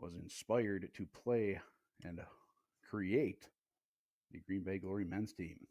was inspired to play and create the Green Bay Glory men's team.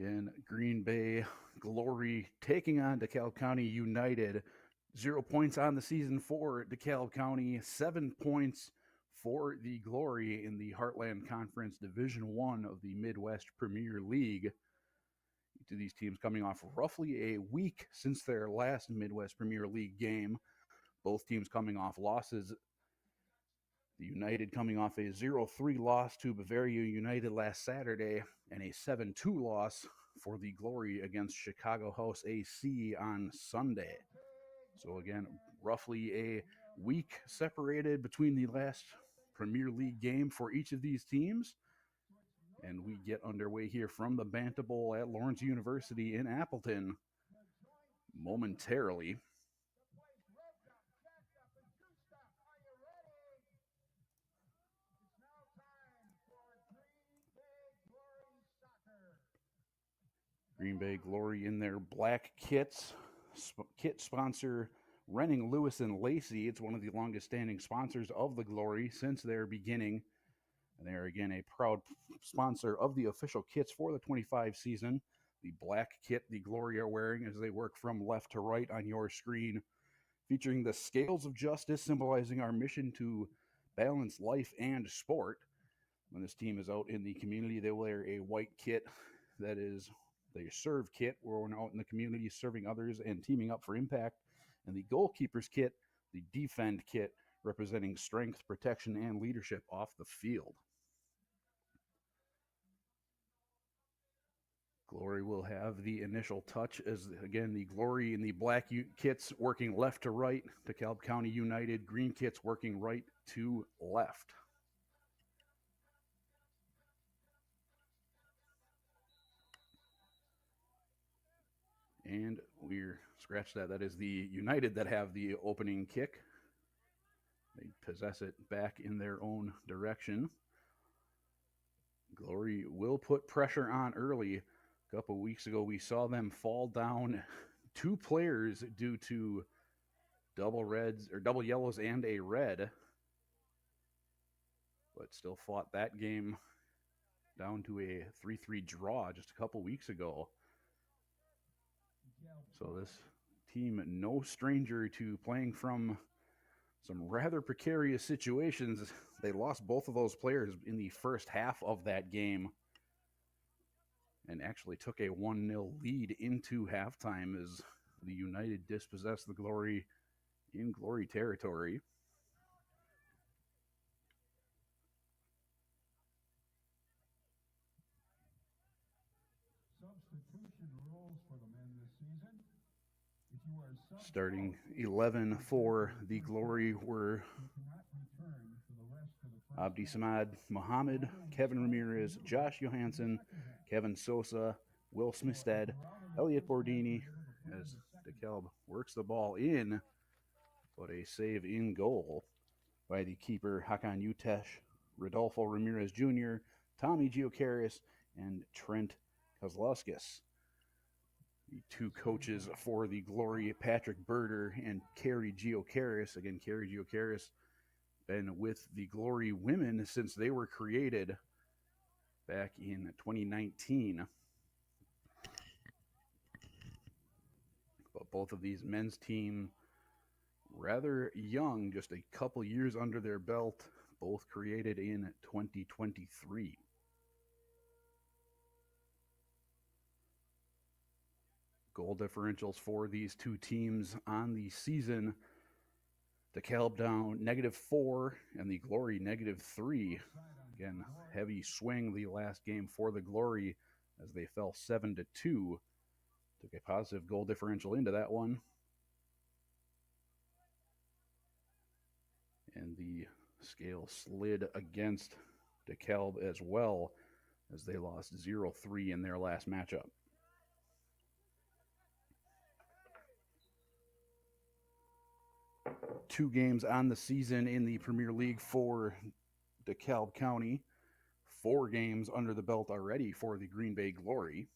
Again, Green Bay Glory taking on DeKalb County United. 0 points on the season for DeKalb County, 7 points for the Glory in the Heartland Conference Division I of the Midwest Premier League. Each of these teams coming off roughly a week since their last Midwest Premier League game. Both teams coming off losses. The United coming off a 0-3 loss to Bavaria United last Saturday and a 7-2 loss for the Glory against Chicago House AC on Sunday. So again, roughly a week separated between the last Premier League game for each of these teams. And we get underway here from the Banta Bowl at Lawrence University in Appleton momentarily. Green Bay Glory in their black kits. Kit sponsor Renning, Lewis, and Lacey. It's one of the longest standing sponsors of the Glory since their beginning. And they are again a proud sponsor of the official kits for the 25 season. The black kit the Glory are wearing as they work from left to right on your screen, featuring the scales of justice symbolizing our mission to balance life and sport. When this team is out in the community, they wear a white kit that is the serve kit, where we're out in the community serving others and teaming up for impact. And the goalkeeper's kit, the defend kit, representing strength, protection, and leadership off the field. Glory will have the initial touch as, again, the Glory in the black kits working left to right. DeKalb County United green kits working right to left. And we're scratch that. That is the United that have the opening kick. They possess it back in their own direction. Glory will put pressure on early. A couple weeks ago, we saw them fall down 2 players due to double reds or double yellows and a red, but still fought that game down to a 3-3 draw just a couple weeks ago. So this team, no stranger to playing from some rather precarious situations. They lost both of those players in the first half of that game and actually took a 1-0 lead into halftime as the United dispossessed the Glory in Glory territory. Substitution rules for the men this season. If you are starting 11 for the Glory were Abdi Samad Mohammed, Kevin Ramirez, Josh Johansson, Kevin Sosa, Will Smithstead, Elliot Bordini, as DeKalb works the ball in but a save in goal by the keeper Hakan Utesh, Rodolfo Ramirez Jr., Tommy Geocaris, and Trent Kozlowskis. The two coaches for the Glory, Patrick Berder and Carrie Geocaris. Again, Carrie Geocaris been with the Glory women since they were created back in 2019. But both of these men's team rather young, just a couple years under their belt, both created in 2023. Goal differentials for these two teams on the season: DeKalb down -4 and the Glory -3. Again, heavy swing the last game for the Glory as they fell 7-2. Took a positive goal differential into that one. And the scale slid against DeKalb as well as they lost 0-3 in their last matchup. Two games on the season in the Premier League for DeKalb County. 4 games under the belt already for the Green Bay Glory.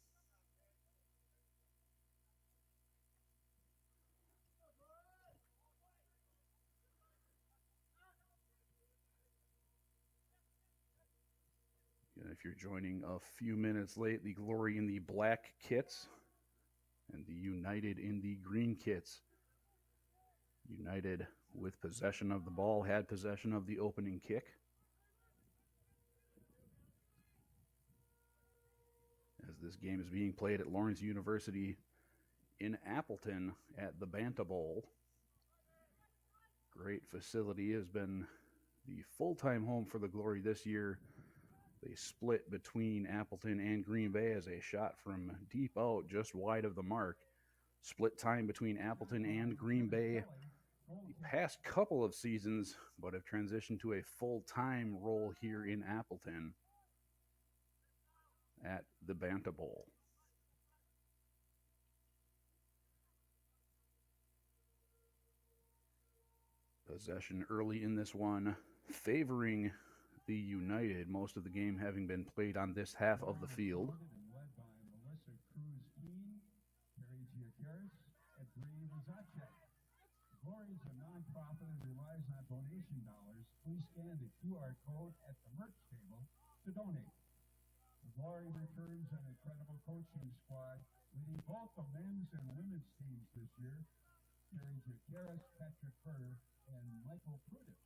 And if you're joining a few minutes late, the Glory in the black kits and the United in the green kits. United with possession of the ball, had possession of the opening kick. As this game is being played at Lawrence University in Appleton at the Banta Bowl. Great facility, has been the full-time home for the Glory this year. They split between Appleton and Green Bay as a shot from deep out, just wide of the mark. Split time between Appleton and Green Bay the past couple of seasons, but have transitioned to a full-time role here in Appleton at the Banta Bowl. Possession early in this one favoring the United, most of the game having been played on this half of the field. Glory is a nonprofit and relies on donation dollars. Please scan the QR code at the merch table to donate. The Glory returns an incredible coaching squad, leading both the men's and women's teams this year. Carrie Geocaris, Patrick Berder, and Michael Prudis.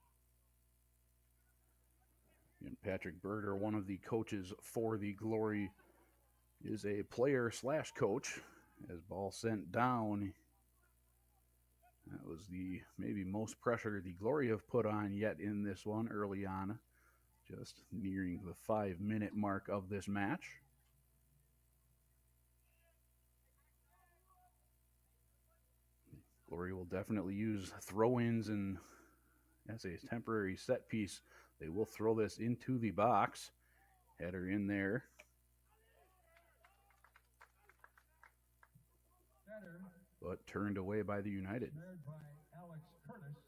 And Patrick Berder, one of the coaches for the Glory, is a player/coach. As ball sent down, that was the maybe most pressure the Glory have put on yet in this one early on, just nearing the 5-minute mark of this match. Glory will definitely use throw-ins, and as a temporary set piece, they will throw this into the box. Header in there. But turned away by the United. By Alex Curtis.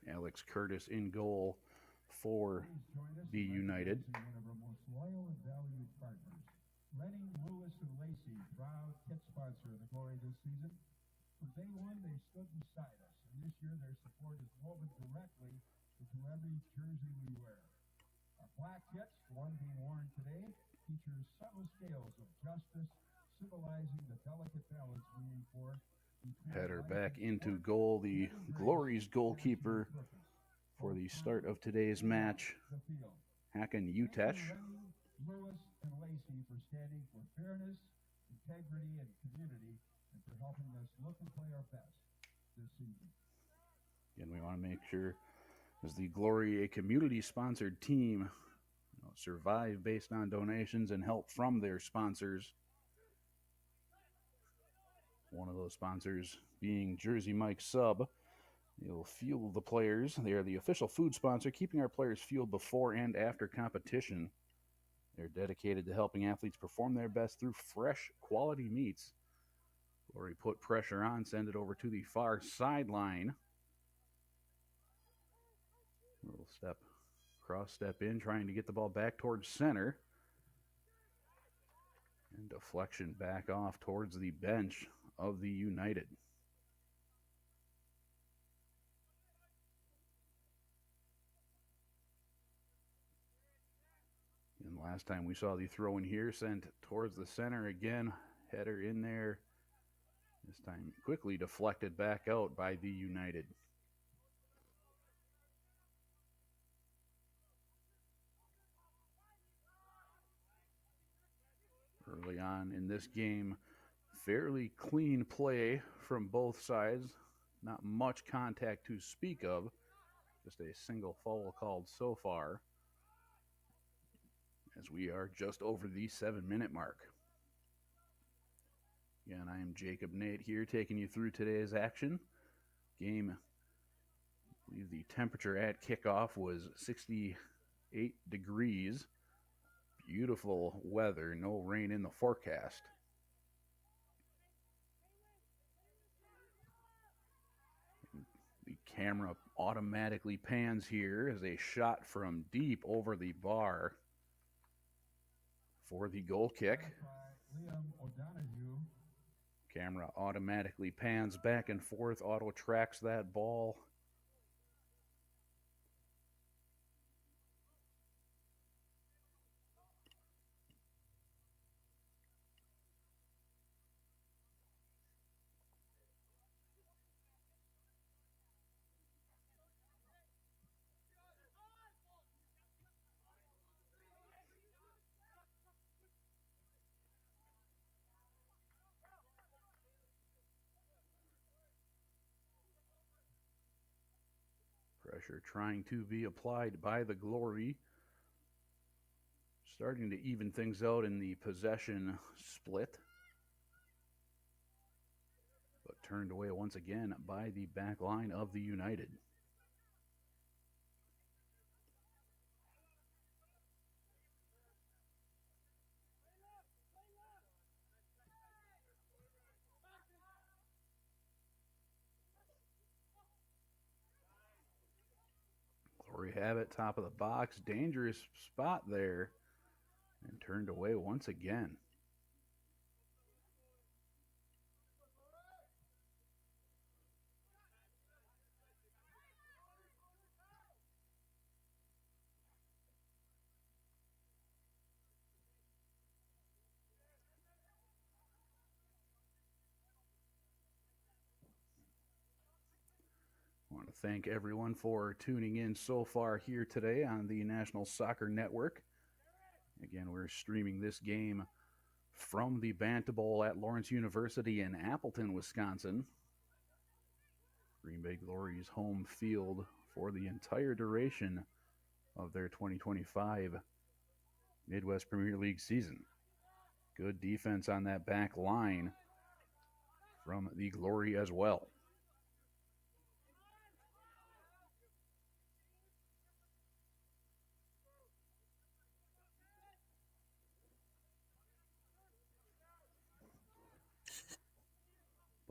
Alex Curtis in goal for the United. One of our most loyal and valued partners. Rennie, Lewis, and Lacey, proud kit sponsor of the Glory this season. From day one, they stood beside us, and this year their support is woven directly into every jersey we wear. Our black kits, the one being worn today, features subtle scales of justice, symbolizing the delicate balance we aim for. Header back into goal. The Glory's goalkeeper for the start of today's match, Hakan Utesh. Lewis and Lacey for standing for fairness, integrity, and community, and for helping us look and play our best this season. Again, we want to make sure, as the Glory, a community-sponsored team, survive based on donations and help from their sponsors. One of those sponsors being Jersey Mike Sub. They'll fuel the players. They are the official food sponsor, keeping our players fueled before and after competition. They're dedicated to helping athletes perform their best through fresh, quality meats. Glory put pressure on, send it over to the far sideline. Little step, cross step in, trying to get the ball back towards center. And deflection back off towards the bench of the United. And last time we saw the throw in here, sent towards the center again. Header in there. This time quickly deflected back out by the United. Early on in this game, fairly clean play from both sides. Not much contact to speak of. Just a single foul called so far, as we are just over the 7-minute mark. Again, I am Jacob Nate here, taking you through today's action. Game, I believe the temperature at kickoff was 68 degrees. Beautiful weather, no rain in the forecast. The camera automatically pans here as a shot from deep over the bar for the goal kick. Camera automatically pans back and forth, auto tracks that ball. Pressure trying to be applied by the Glory. Starting to even things out in the possession split. But turned away once again by the back line of the United. Glory have it, top of the box. Dangerous spot there. And turned away once again. I want to thank everyone for tuning in so far here today on the National Soccer Network. Again, we're streaming this game from the Banta Bowl at Lawrence University in Appleton, Wisconsin. Green Bay Glory's home field for the entire duration of their 2025 Midwest Premier League season. Good defense on that back line from the Glory as well.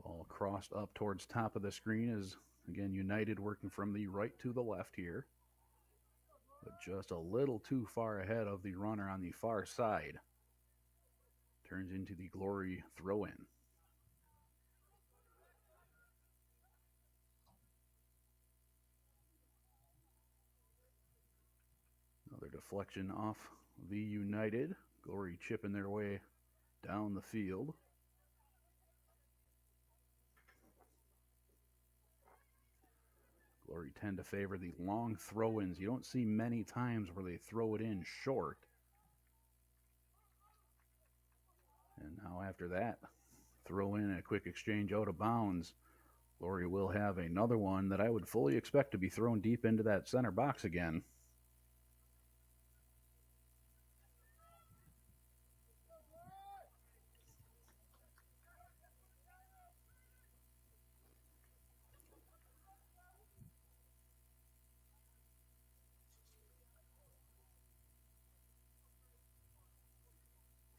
Ball crossed up towards top of the screen as, again, United working from the right to the left here. But just a little too far ahead of the runner on the far side. Turns into the Glory throw-in. Another deflection off the United. Glory chipping their way down the field. Glory tend to favor the long throw-ins. You don't see many times where they throw it in short. And now after that, throw in a quick exchange out of bounds. Glory will have another one that I would fully expect to be thrown deep into that center box again.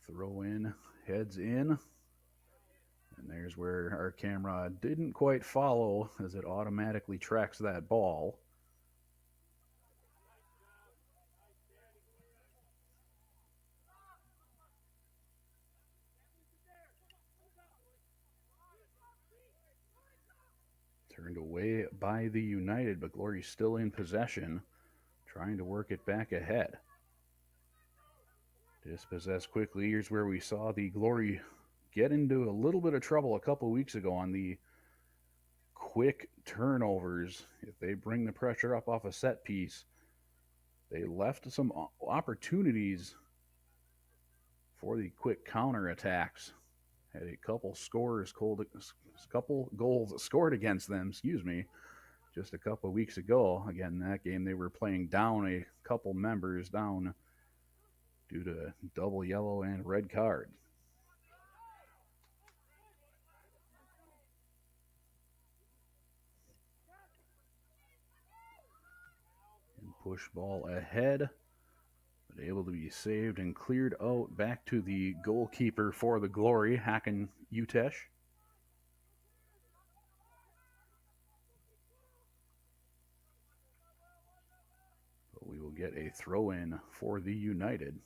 Throw in, heads in, And there's where our camera didn't quite follow as it automatically tracks that ball. Turned away by the United, but Glory's still in possession, trying to work it back ahead. Dispossessed quickly. Here's where we saw the Glory get into a little bit of trouble a couple weeks ago on the quick turnovers. If they bring the pressure up off a set piece, they left some opportunities for the quick counter attacks. Had a couple goals scored against them, just a couple of weeks ago. Again, that game they were playing down a couple members down due to double yellow and red card. And push ball ahead, but able to be saved and cleared out back to the goalkeeper for the Glory, Hakan Utesh. But we will get a throw in for the United.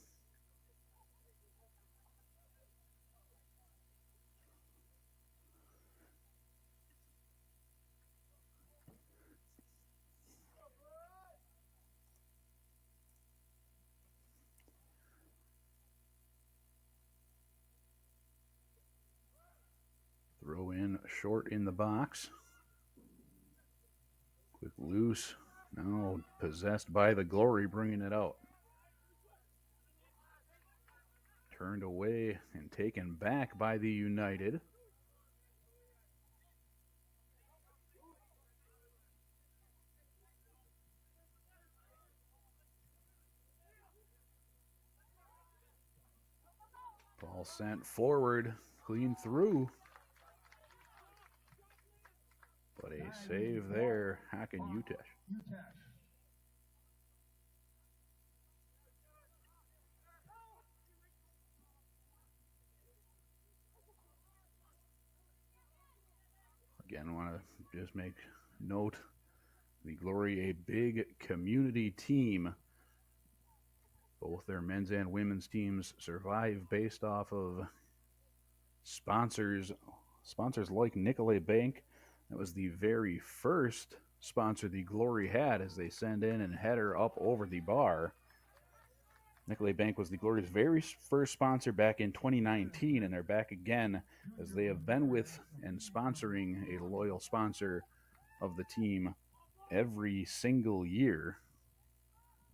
Throw in short in the box. Quick loose. Now possessed by the Glory, bringing it out. Turned away and taken back by the United. Ball sent forward, clean through. But a save there, Hakan Utesh. Again, want to just make note, the Glory, a big community team. Both their men's and women's teams survive based off of sponsors like Nicolay Bank. That was the very first sponsor the Glory had as they send in and header up over the bar. Nicolay Bank was the Glory's very first sponsor back in 2019, and they're back again as they have been with and sponsoring a loyal sponsor of the team every single year.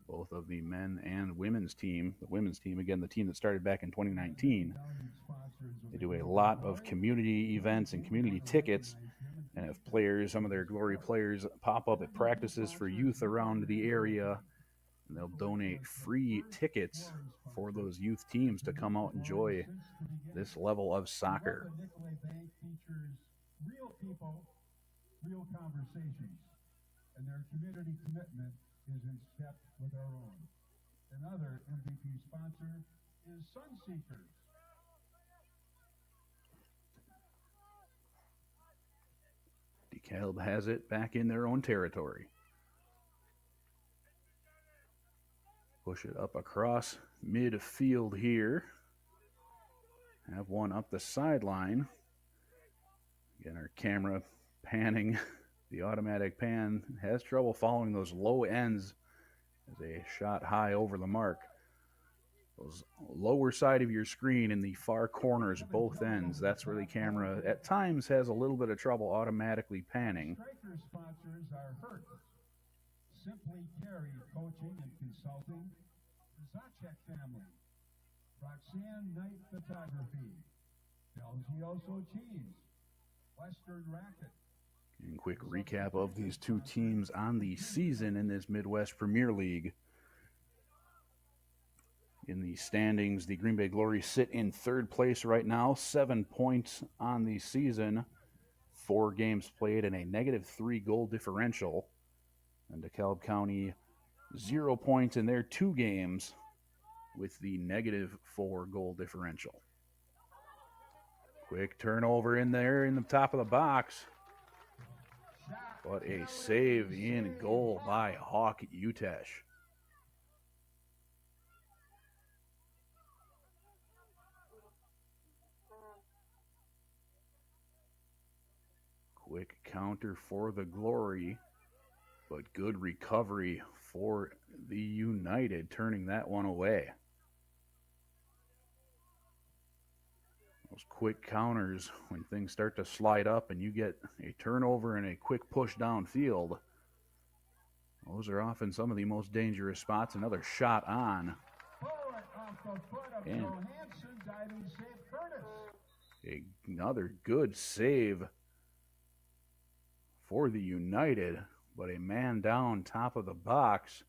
Both of the men and women's team. The women's team, again, the team that started back in 2019. They do a lot of community events and community tickets, and if players, some of their Glory players, pop up at practices for youth around the area, and they'll donate free tickets for those youth teams to come out and enjoy this level of soccer. Nicolay Bank features real people, real conversations, and their community commitment is in step with our own. Another MVP sponsor is Sunseekers. DEKALB has it back in their own territory. Push it up across midfield here. Have one up the sideline. Again, our camera panning. The automatic pan has trouble following those low ends as a shot high over the mark. Those lower side of your screen in the far corners, both ends, that's where the camera at times has a little bit of trouble automatically panning. Striker sponsors are Hurt, Simply Carry Coaching and Consulting, the Zacek Family, Roxanne Knight Photography, Delgioso Cheese, Western Racket. And quick recap of these two teams on the season in this Midwest Premier League. In the standings, the Green Bay Glory sit in third place right now, 7 points on the season, 4 games played, and a -3 goal differential. And DeKalb County, 0 points in their 2 games with the -4 goal differential. Quick turnover in there in the top of the box. But a save in goal by Hawk Utesh. Quick counter for the Glory, but good recovery for the United, turning that one away. Those quick counters, when things start to slide up and you get a turnover and a quick push downfield, those are often some of the most dangerous spots. Another shot on. And another good save for the United, but a man down top of the box.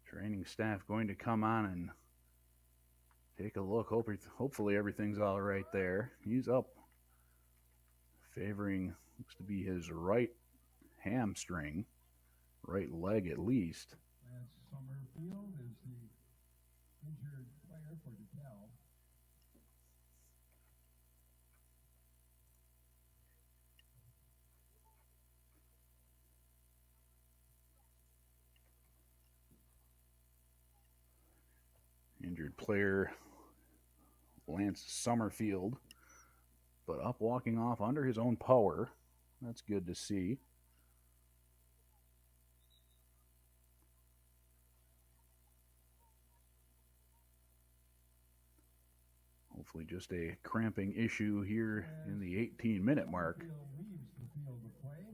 Training staff going to come on and take a look. Hopefully everything's all right there. He's up, favoring, looks to be his right hamstring, right leg at least. Lance Summerfield is the injured player for DEKALB. Injured player Lance Summerfield, but up walking off under his own power. That's good to see. Hopefully just a cramping issue here in the 18-minute mark. Leaves the field of play.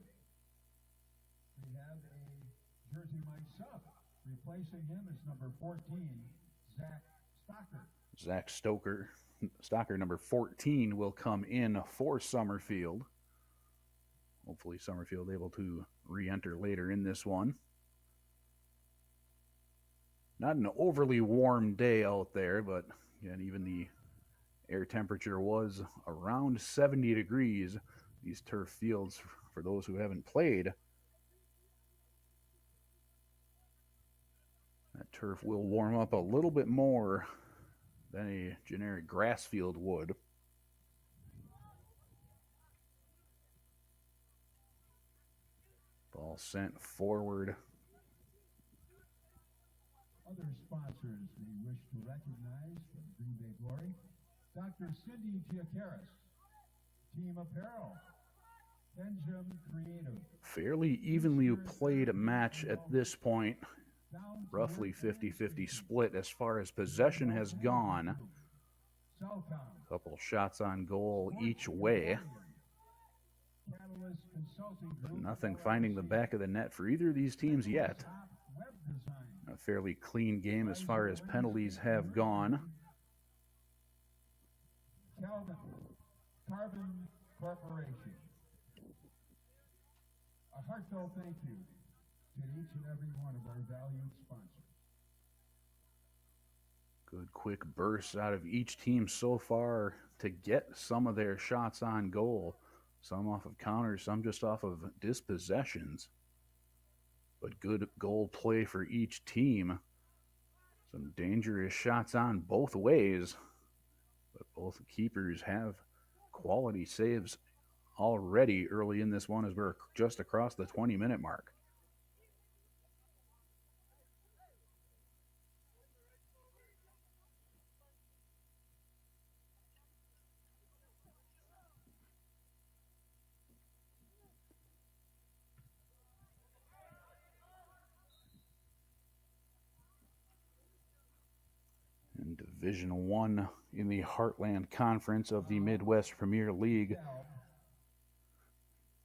We have a jersey mic'd up. Replacing him is number 14, Zach Stocker. Zach Stocker, number 14, will come in for Summerfield. Hopefully Summerfield able to re-enter later in this one. Not an overly warm day out there, but again, even the air temperature was around 70 degrees. These turf fields, for those who haven't played, that turf will warm up a little bit more than a generic grass field would. Ball sent forward. Other sponsors we wish to recognize for the Green Bay Glory: Dr. Cindy Giacaris, Team Apparel, Benjamin Creative. Fairly evenly played match at this point. Roughly 50-50 split as far as possession has gone. A couple shots on goal each way. But nothing finding the back of the net for either of these teams yet. A fairly clean game as far as penalties have gone. Calvin Carbon Corporation. A heartfelt thank you to each and every one of our valued sponsors. Good quick bursts out of each team so far to get some of their shots on goal. Some off of counters, some just off of dispossessions. But good goal play for each team. Some dangerous shots on both ways. But both keepers have quality saves already early in this one as we're just across the 20-minute mark. In Division 1 in the Heartland Conference of the Midwest Premier League,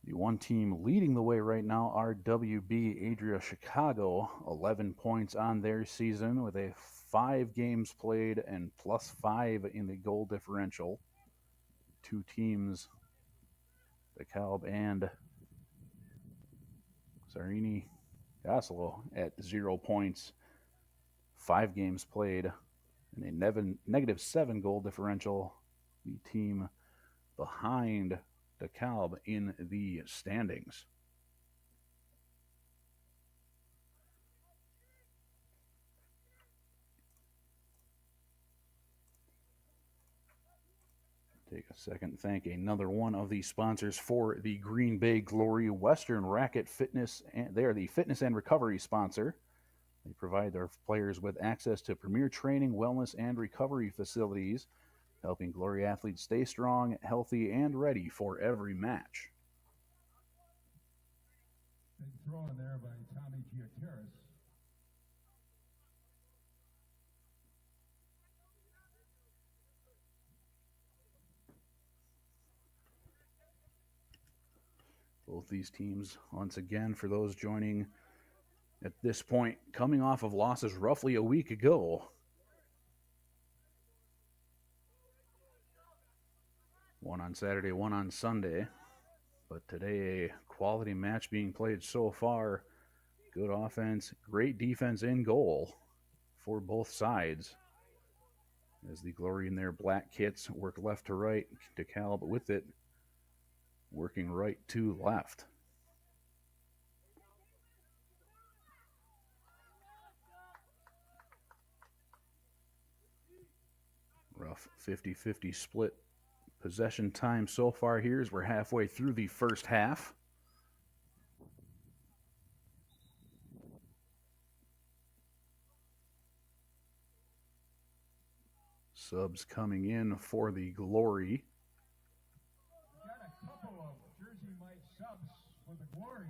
the one team leading the way right now are WB Adria Chicago, 11 points on their season with a 5 games played and +5 in the goal differential. Two teams, DEKALB and Sarini Goslo, at 0 points, 5 games played, and a -7 goal differential. The team behind DEKALB in the standings. Take a second and thank another one of the sponsors for the Green Bay Glory, Western Racket Fitness. And they are the fitness and recovery sponsor. They provide their players with access to premier training, wellness, and recovery facilities, helping Glory athletes stay strong, healthy, and ready for every match. Big throw in there by Tommy Giacaris. Both these teams, once again, for those joining at this point, coming off of losses roughly a week ago. One on Saturday, one on Sunday. But today, a quality match being played so far. Good offense, great defense in goal for both sides. As the Glory in their black kits work left to right, DeKalb with it, working right to left. Rough 50-50 split possession time so far here as we're halfway through the first half. Subs coming in for the Glory. We got a couple of Jersey Mike subs for the Glory.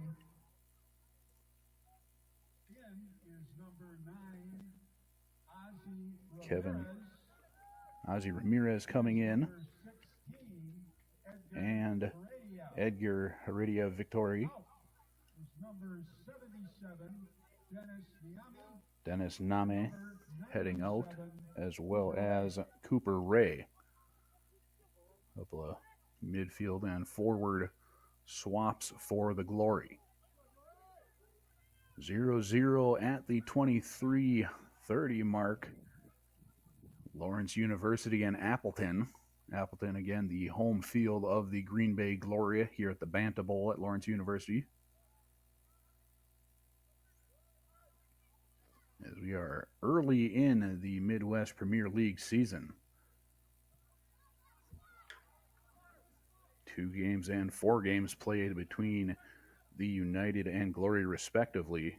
In is number 9, Ozzy Kevin Ramirez. Ozzy Ramirez coming in. Number 16, And Edgar Heredia Victory. Out is number 77, Dennis Name Number heading out, 97, as well as Cooper Ray. A couple of midfield and forward swaps for the Glory. 0-0 at the 23:30 mark. Lawrence University and Appleton. Appleton, again, the home field of the Green Bay Glory here at the Banta Bowl at Lawrence University. As we are early in the Midwest Premier League season. 2 games and 4 games played between the United and Glory respectively.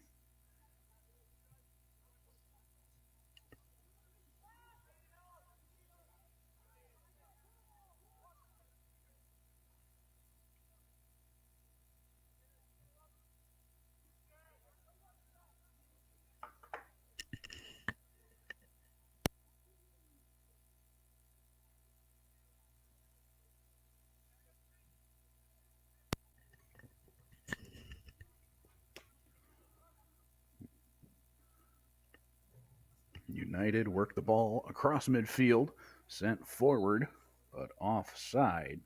United work the ball across midfield, sent forward, but offside.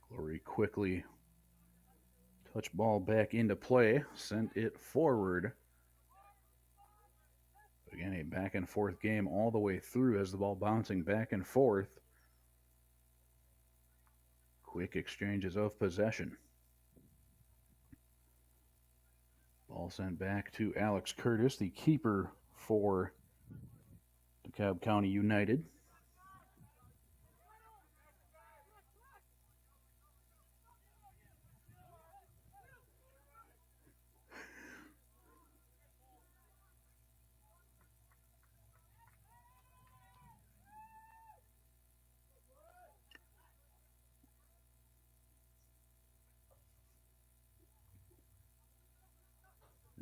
Glory quickly touch ball back into play, sent it forward. Again, a back and forth game all the way through as the ball bouncing back and forth. Quick exchanges of possession. Ball sent back to Alex Curtis, the keeper for DeKalb County United.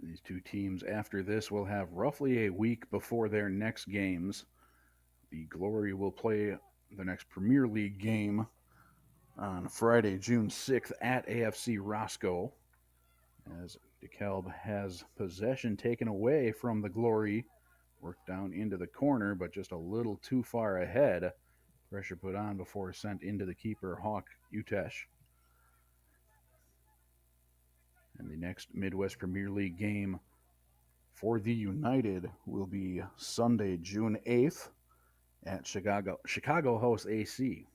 These two teams after this will have roughly a week before their next games. The Glory will play the next Premier League game on Friday, June 6th at AFC Roscoe, as DeKalb has possession taken away from the Glory. Worked down into the corner, but just a little too far ahead. Pressure put on before sent into the keeper, Hawk Utesh. And the next Midwest Premier League game for the United will be Sunday, June 8th at Chicago hosts AC.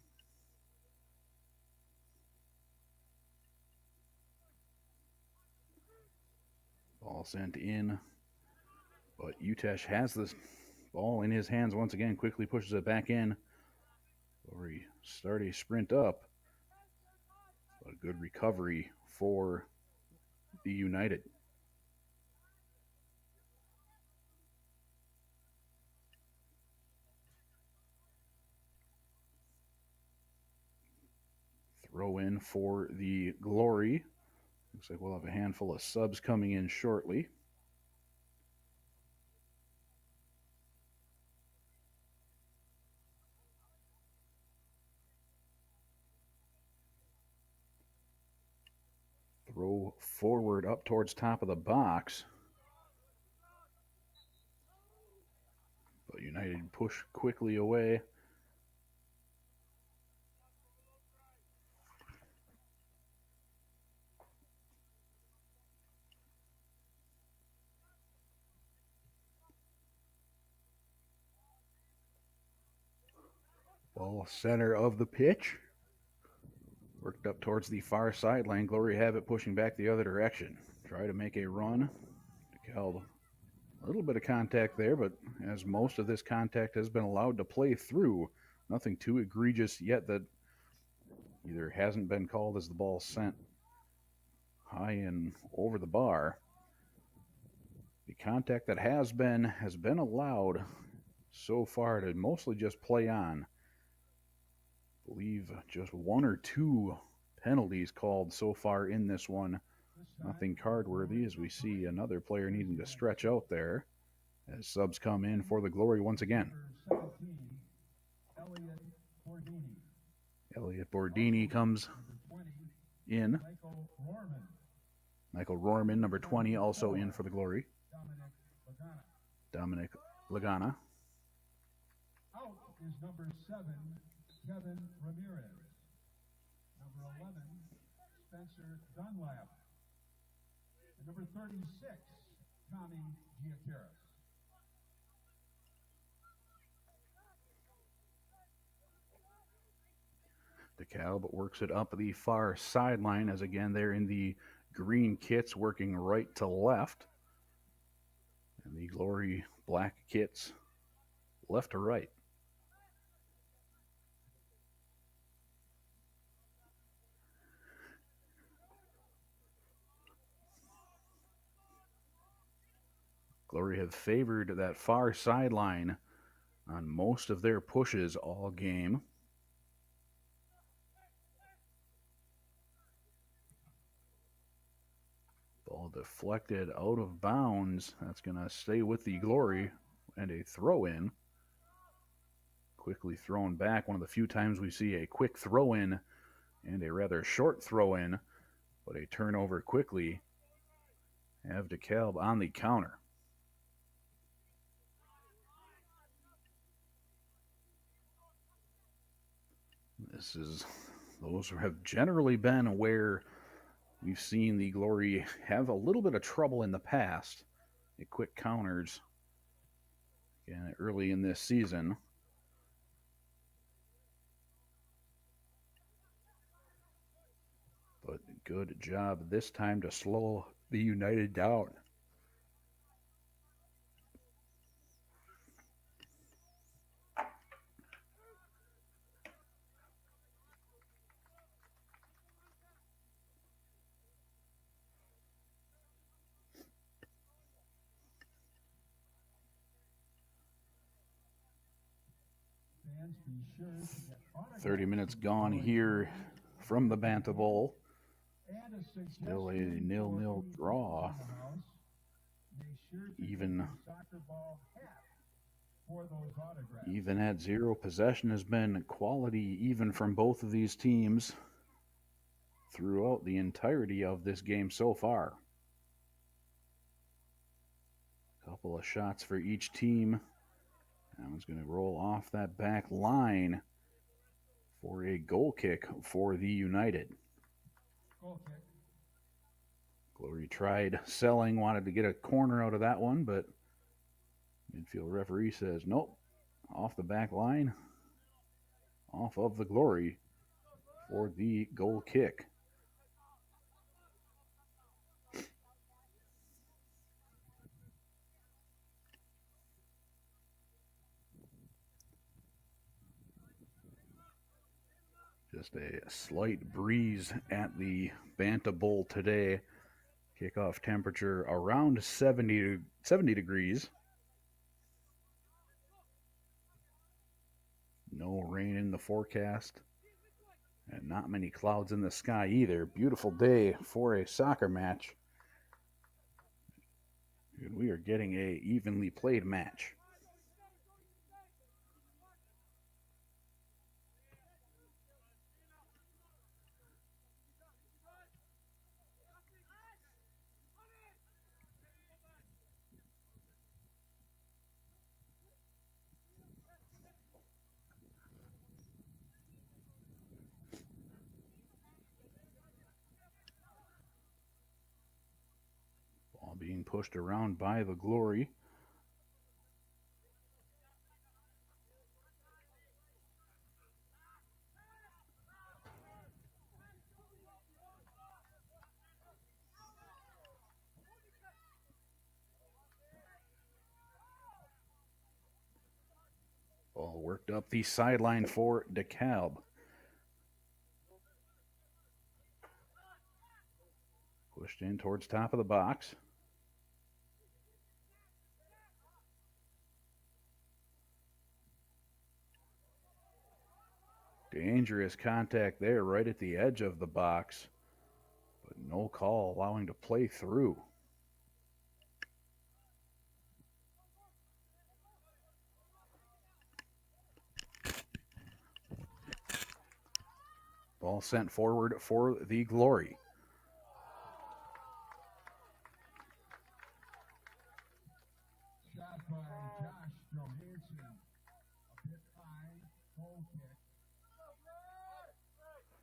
Ball sent in, but Utesh has this Ball in his hands once again, quickly pushes it back in. Glory start a sprint up. A good recovery for the United. Throw in for the Glory. Looks like we'll have a handful of subs coming in shortly. Throw forward up towards top of the box. But United push quickly away. Ball center of the pitch. Worked up towards the far sideline. Glory have it pushing back the other direction. Try to make a run. DeKalb, a little bit of contact there, but as most of this contact has been allowed to play through, nothing too egregious yet that either hasn't been called as the ball sent high and over the bar. The contact that has been allowed so far to mostly just play on. I believe just one or two penalties called so far in this one. Nothing card worthy as we see another player needing to stretch out there as subs come in for the Glory once again. Elliot Bordini comes in. Michael Rohrman, number 20, also in for the Glory. Dominic Lagana. Out is number 7, Kevin Ramirez. Number 11, Spencer Dunlap. And number 36, Tommy Giateras. DeKalb works it up the far sideline as again they're in the green kits working right to left. And the Glory black kits left to right. Glory have favored that far sideline on most of their pushes all game. Ball deflected out of bounds. That's going to stay with the Glory and a throw in. Quickly thrown back. One of the few times we see a quick throw in and a rather short throw in, but a turnover quickly. Have DeKalb on the counter. Those have generally been where we've seen the Glory have a little bit of trouble in the past. It quick counters again early in this season. But good job this time to slow the United down. Fans, be sure to get autographs 30 minutes gone here from the Banta Bowl. and a Still a suggestion 0-0 for draw. people in the house. Make sure to Even- get a soccer ball hat for those autographs. Even at zero, possession has been quality even from both of these teams throughout the entirety of this game so far. Couple of shots for each team. That one's going to roll off that back line for a goal kick for the United. Goal kick. Glory tried selling, wanted to get a corner out of that one, but midfield referee says nope. Off the back line, off of the Glory for the goal kick. Just a slight breeze at the Banta Bowl today. Kickoff temperature around 70 degrees. No rain in the forecast. And not many clouds in the sky either. Beautiful day for a soccer match. And we are getting a evenly played match. Ball being pushed around by the Glory. Ball worked up the sideline for DeKalb. Pushed in towards top of the box. Dangerous contact there right at the edge of the box, but no call allowing to play through. Ball sent forward for the Glory. Shot by Josh Johansson. A bit high, goal kick.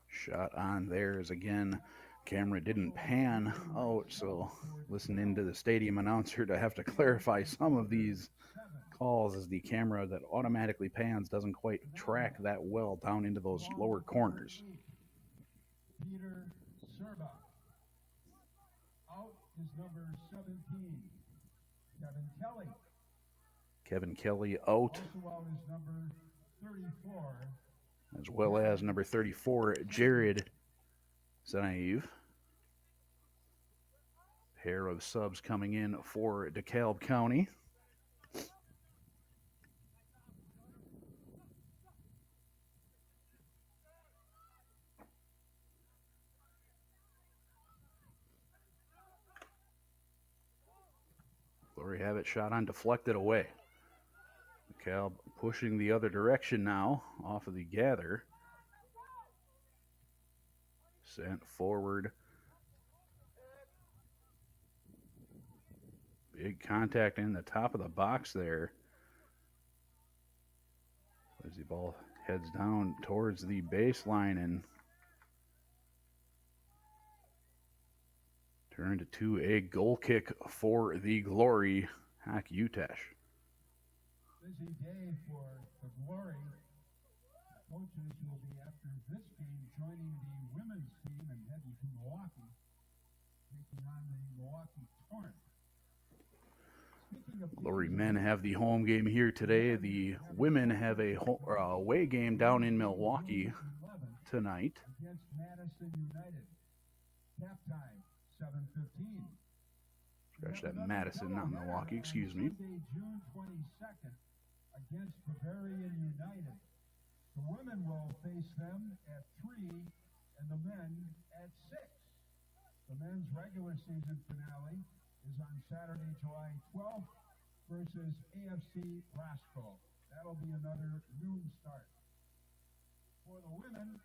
Shot on there is again, camera didn't pan out, so listening to the stadium announcer to have to clarify some of these calls as the camera that automatically pans doesn't quite track that well down into those lower corners. Peter Serba. Out is number 17, Kevin Kelly. Kevin Kelly out, Also out is number 34. as well as number 34, Jared Zanaiv. Pair of subs coming in for DeKalb County. Glory have it shot on, deflected away. DeKalb pushing the other direction now off of the gather. Sent forward. Big contact in the top of the box there. As the ball heads down towards the baseline and turned to a goal kick for the Glory, Hack Utesh. Busy day for the Glory. The coaches will be, after this game, joining the women's team and heading to Milwaukee, taking on the Milwaukee Torrent. Glory men have the home game here today. The women have a away game down in Milwaukee tonight. Against Madison United. Cap time, 7:15. Scratch that, Madison, not Milwaukee, excuse me. Sunday, June 22nd, against Bavarian United. The women will face them at 3 and the men at 6. The men's regular season finale is on Saturday, July 12th versus AFC Roscoe. That'll be another noon start. For the women,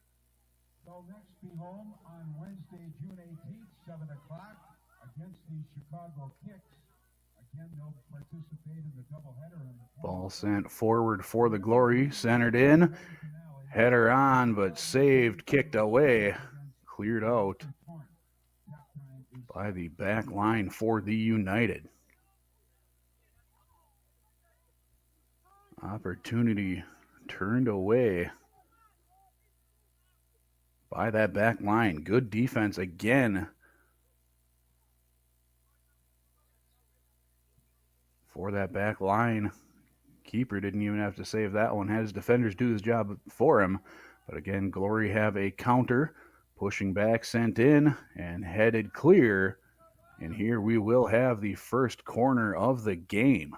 they'll next be home on Wednesday, June 18th, 7 o'clock against the Chicago Kicks. Again, they'll participate in the doubleheader. Ball sent forward for the Glory, centered in, header on, but saved, kicked away, cleared out by the back line for the United. Opportunity turned away by that back line. Good defense again for that back line. Keeper didn't even have to save that one. Had his defenders do his job for him. But again, Glory have a counter, pushing back, sent in, and headed clear. And here we will have the first corner of the game.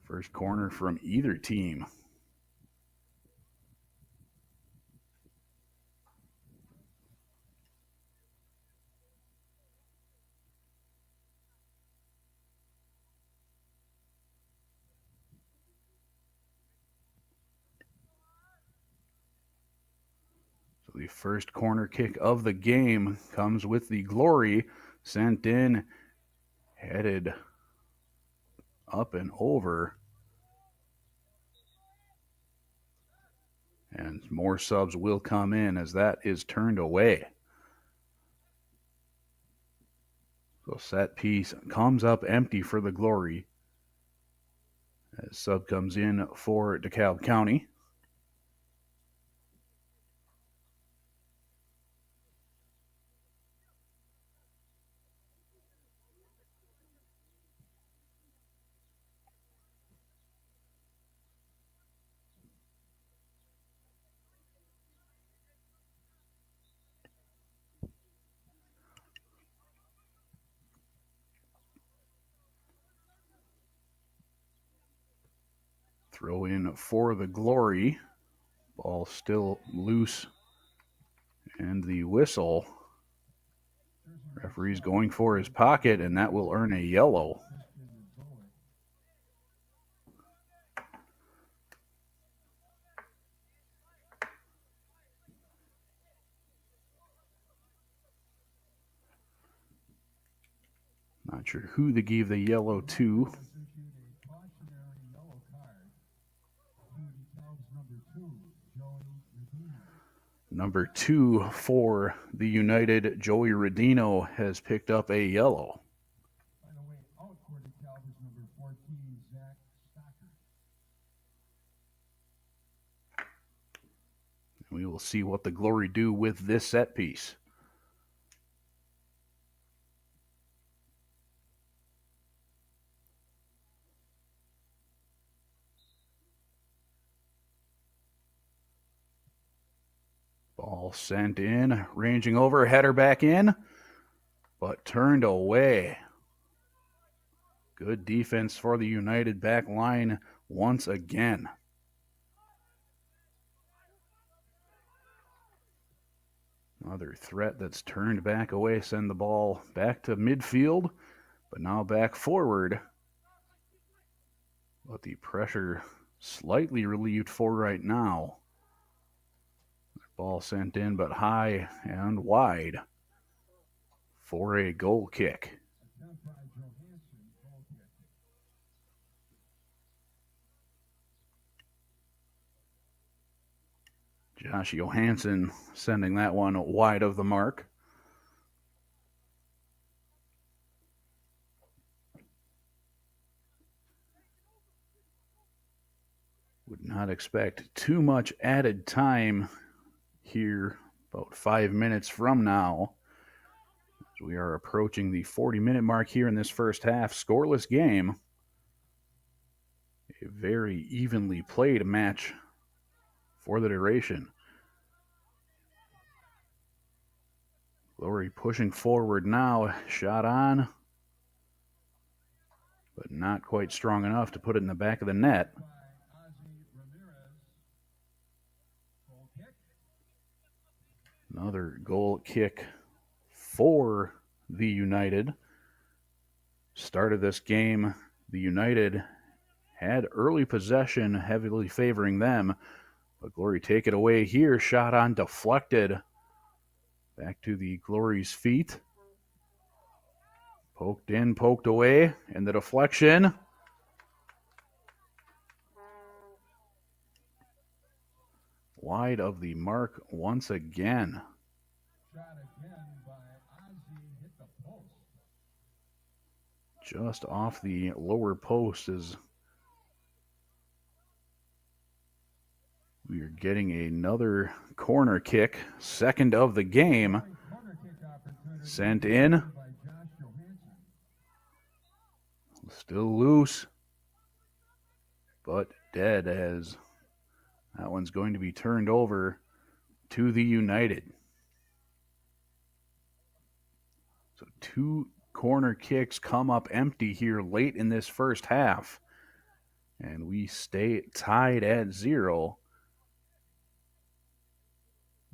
First corner from either team. So the first corner kick of the game comes with the Glory, sent in, headed up and over. And more subs will come in as that is turned away. So set piece comes up empty for the Glory. As sub comes in for DeKalb County. Throw in for the Glory. Ball still loose. And the whistle. Referee's going for his pocket, and that will earn a yellow. Not sure who they gave the yellow to. Number 2 for the United, Joey Rodino, has picked up a yellow. By the way, out for DeKalb is number 14, Zach Stocker. We will see what the Glory do with this set piece. Ball sent in, ranging over, header back in, but turned away. Good defense for the United back line once again. Another threat that's turned back away, send the ball back to midfield, but now back forward. But the pressure slightly relieved for right now. Ball sent in, but high and wide for a goal kick. Josh Johansson sending that one wide of the mark. Would not expect too much added time here, about 5 minutes from now. As we are approaching the 40-minute mark here in this first half. Scoreless game. A very evenly played match for the duration. Glory pushing forward now. Shot on, but not quite strong enough to put it in the back of the net. Another goal kick for the United. Started this game, the United had early possession, heavily favoring them. But Glory take it away here. Shot on, deflected. Back to the Glory's feet. Poked in, poked away, and the deflection. Wide of the mark once again. Shot again by Ozzie, hit the post. Just off the lower post as we are getting another corner kick, second of the game. Sent in. Still loose, but dead as That one's going to be turned over to the United. So 2 corner kicks come up empty here late in this first half. And we stay tied at 0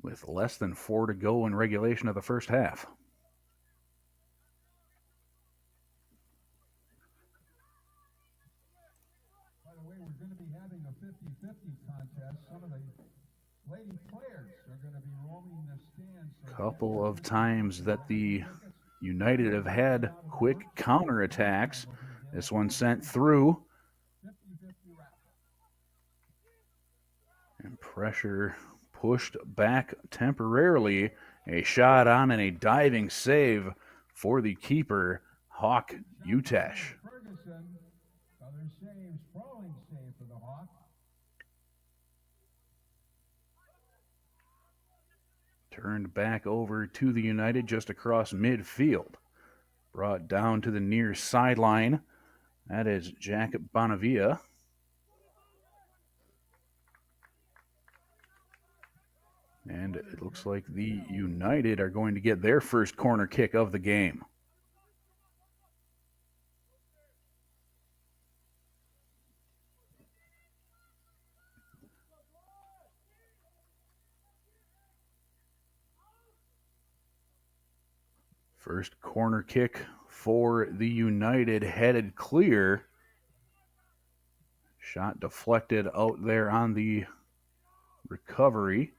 with less than 4 to go in regulation of the first half. By the way, we're going to be having a 50-50 contest. Some of the lady players are going to be roaming the stands. Couple of times that the United have had quick counterattacks. This one sent through. And pressure pushed back temporarily. A shot on and a diving save for the keeper, Hawk Utesh. Other save, sprawling save for the Hawk. Turned back over to the United just across midfield. Brought down to the near sideline. That is Jack Bonavia. And it looks like the United are going to get their first corner kick of the game. First corner kick for the United headed clear. Shot deflected out there on the recovery.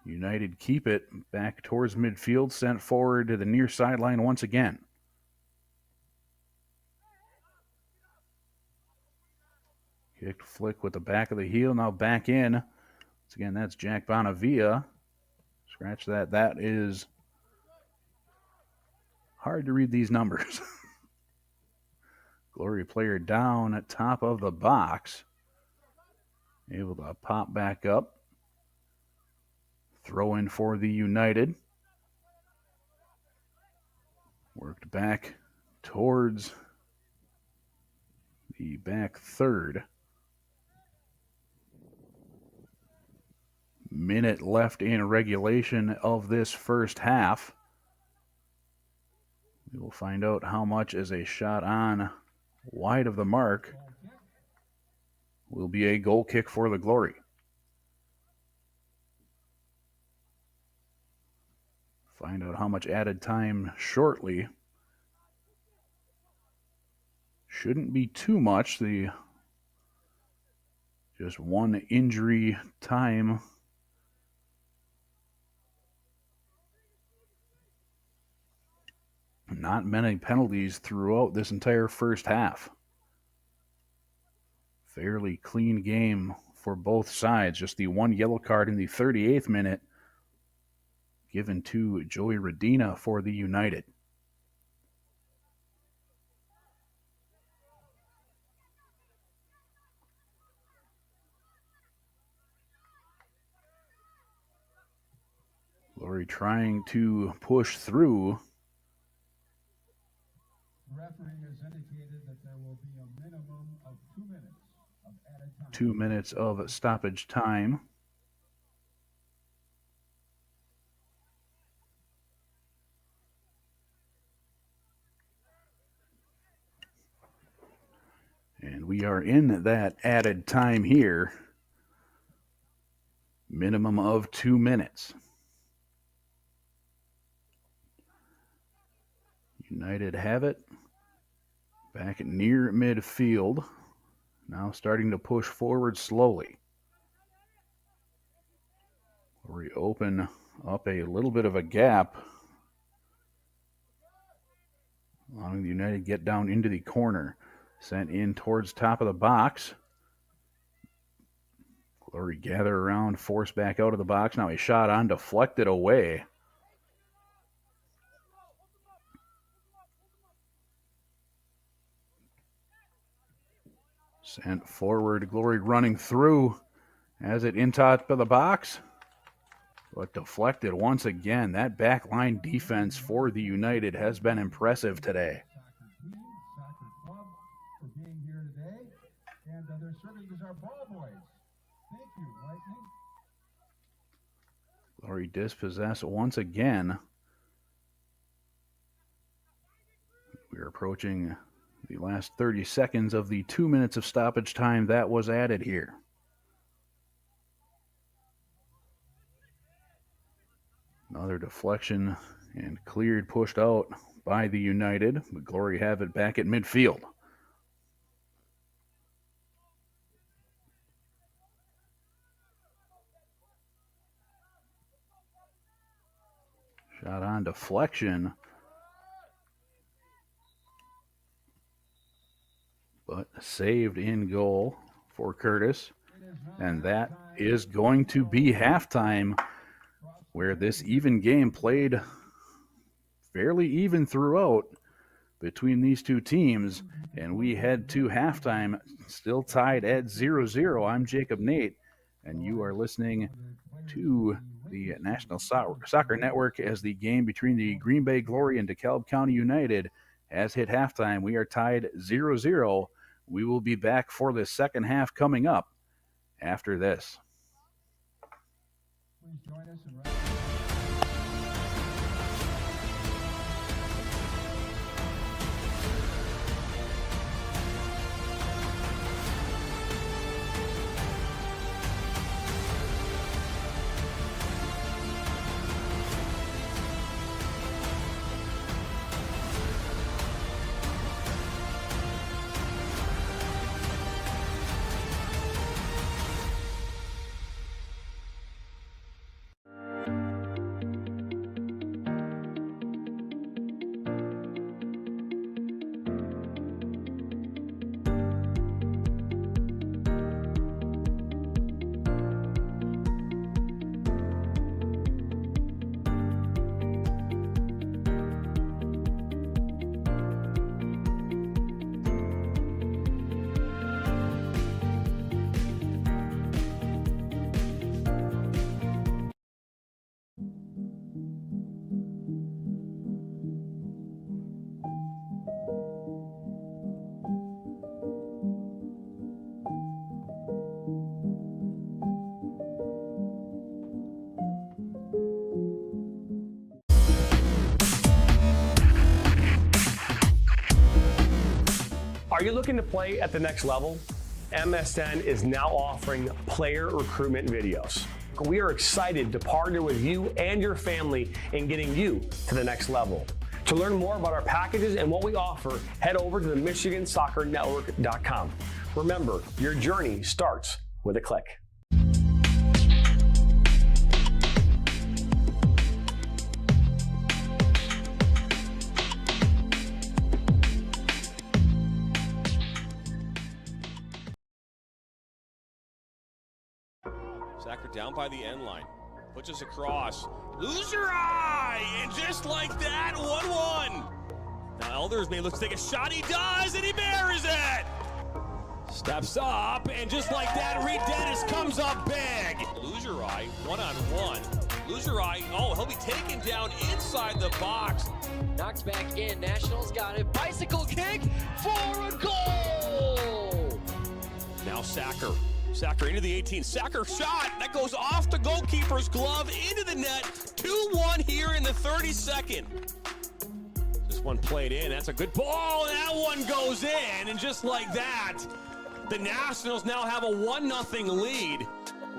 United keep it back towards midfield, sent forward to the near sideline once again. Kicked flick with the back of the heel, now back in. Once again, that's Jack Bonavia. Scratch that. That is hard to read these numbers. Glory player down at top of the box. Able to pop back up. Throw in for the United. Worked back towards the back third. Minute left in regulation of this first half. We will find out how much is a shot on wide of the mark will be a goal kick for the Glory. Find out how much added time shortly. Shouldn't be too much. Just one injury time. Not many penalties throughout this entire first half. Fairly clean game for both sides. Just the one yellow card in the 38th minute given to Joey Redina for the United. Glory trying to push through. The referee has indicated that there will be a minimum of 2 minutes of added time. 2 minutes of stoppage time. And we are in that added time here. Minimum of 2 minutes. United have it. Back near midfield. Now starting to push forward slowly. We open up a little bit of a gap. Allowing the United get down into the corner. Sent in towards top of the box. Glory gather around, force back out of the box. Now a shot on, deflected away. Sent forward, Glory running through. As it in top of the box. But deflected once again. That back line defense for the United has been impressive today. Soccer club for being here today. And they're serving as our ball boys. Thank you, Lightning. Glory dispossessed once again. We're approaching the last 30 seconds of the 2 minutes of stoppage time that was added here. Another deflection and cleared, pushed out by the United. But Glory have it back at midfield. Shot on deflection. But saved in goal for Curtis. And that is going to be halftime, where this even game played fairly even throughout between these two teams. And we head to halftime, still tied at 0-0. I'm Jacob Nate, and you are listening to the National Soccer Network as the game between the Green Bay Glory and DeKalb County United has hit halftime. We are tied 0-0. We will be back for the second half coming up after this. Please join us in Are you looking to play at the next level? MSN is now offering player recruitment videos. We are excited to partner with you and your family in getting you to the next level. To learn more about our packages and what we offer, head over to the MichiganSoccerNetwork.com. Remember, your journey starts with a click. Sacker down by the end line. Puts us across. Loser eye! And just like that, 1-1. Now Elders may look to take a shot. He does, and he buries it! Steps up, and just like that, Reed Dennis comes up big. Loser eye, one-on-one. Loser eye, oh, he'll be taken down inside the box. Knocked back in, Nationals got it. Bicycle kick for a goal! Now Sacker. Sacker into the 18. Sacker shot. That goes off the goalkeeper's glove into the net. 2-1 here in the 32nd. This one played in. That's a good ball. And that one goes in. And just like that, the Nationals now have a 1-0 lead.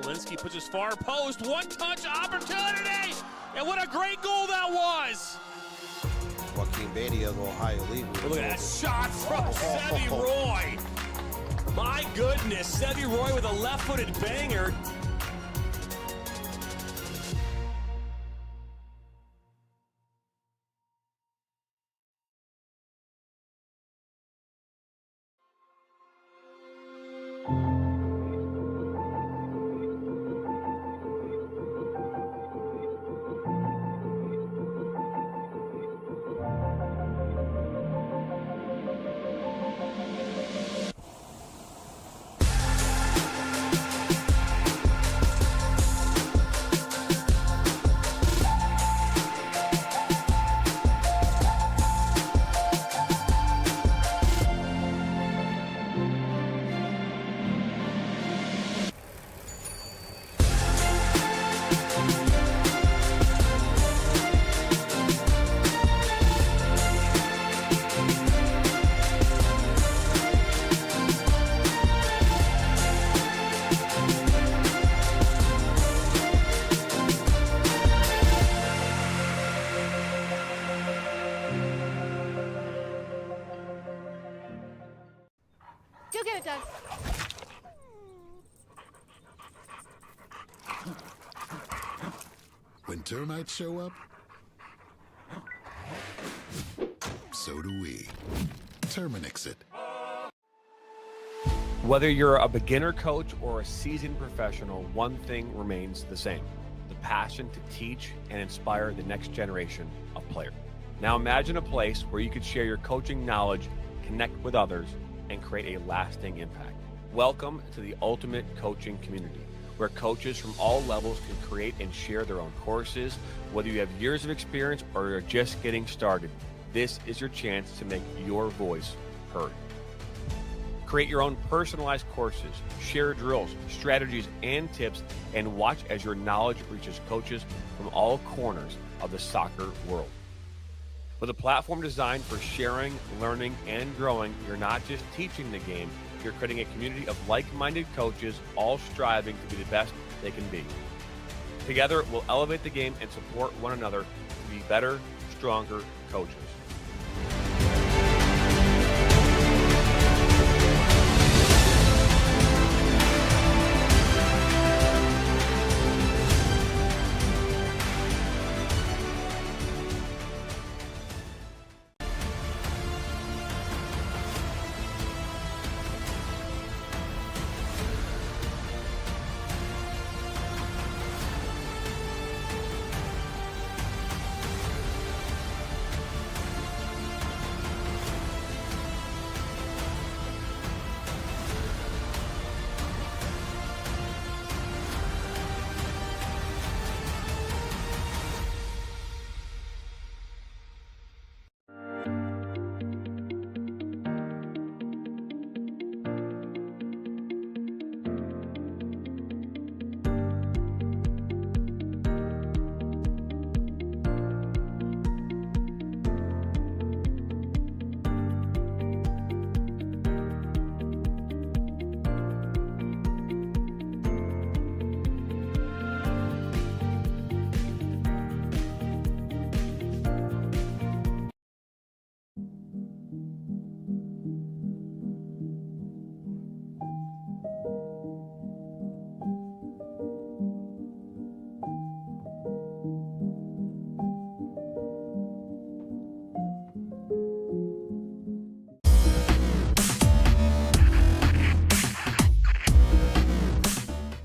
Walensky puts his far post. One-touch opportunity. And what a great goal that was. Joaquin Beatty of Ohio League. Look at that shot from Sevi Roy. My goodness, Sevi Roy with a left-footed banger. You get it done. When termites show up, so do we. Terminix it. Whether you're a beginner coach or a seasoned professional, one thing remains the same: the passion to teach and inspire the next generation of players. Now imagine a place where you could share your coaching knowledge, connect with others, and create a lasting impact. Welcome to the ultimate coaching community, where coaches from all levels can create and share their own courses. Whether you have years of experience or you're just getting started, this is your chance to make your voice heard. Create your own personalized courses, share drills, strategies, and tips, and watch as your knowledge reaches coaches from all corners of the soccer world. With a platform designed for sharing, learning, and growing, you're not just teaching the game, you're creating a community of like-minded coaches, all striving to be the best they can be. Together, we'll elevate the game and support one another to be better, stronger coaches.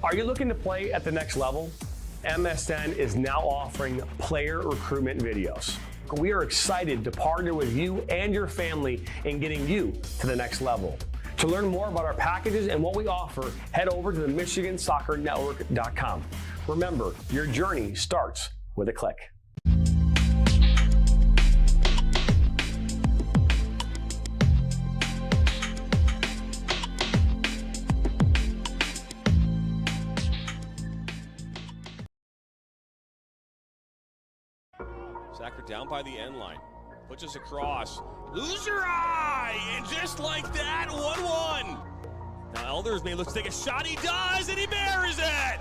Are you looking to play at the next level? MSN is now offering player recruitment videos. We are excited to partner with you and your family in getting you to the next level. To learn more about our packages and what we offer, head over to the MichiganSoccerNetwork.com. Remember, your journey starts with a click. Sacker down by the end line. Puts us across. Loser eye! And just like that, 1-1. Now Elders may look to take a shot. He does, and he buries it!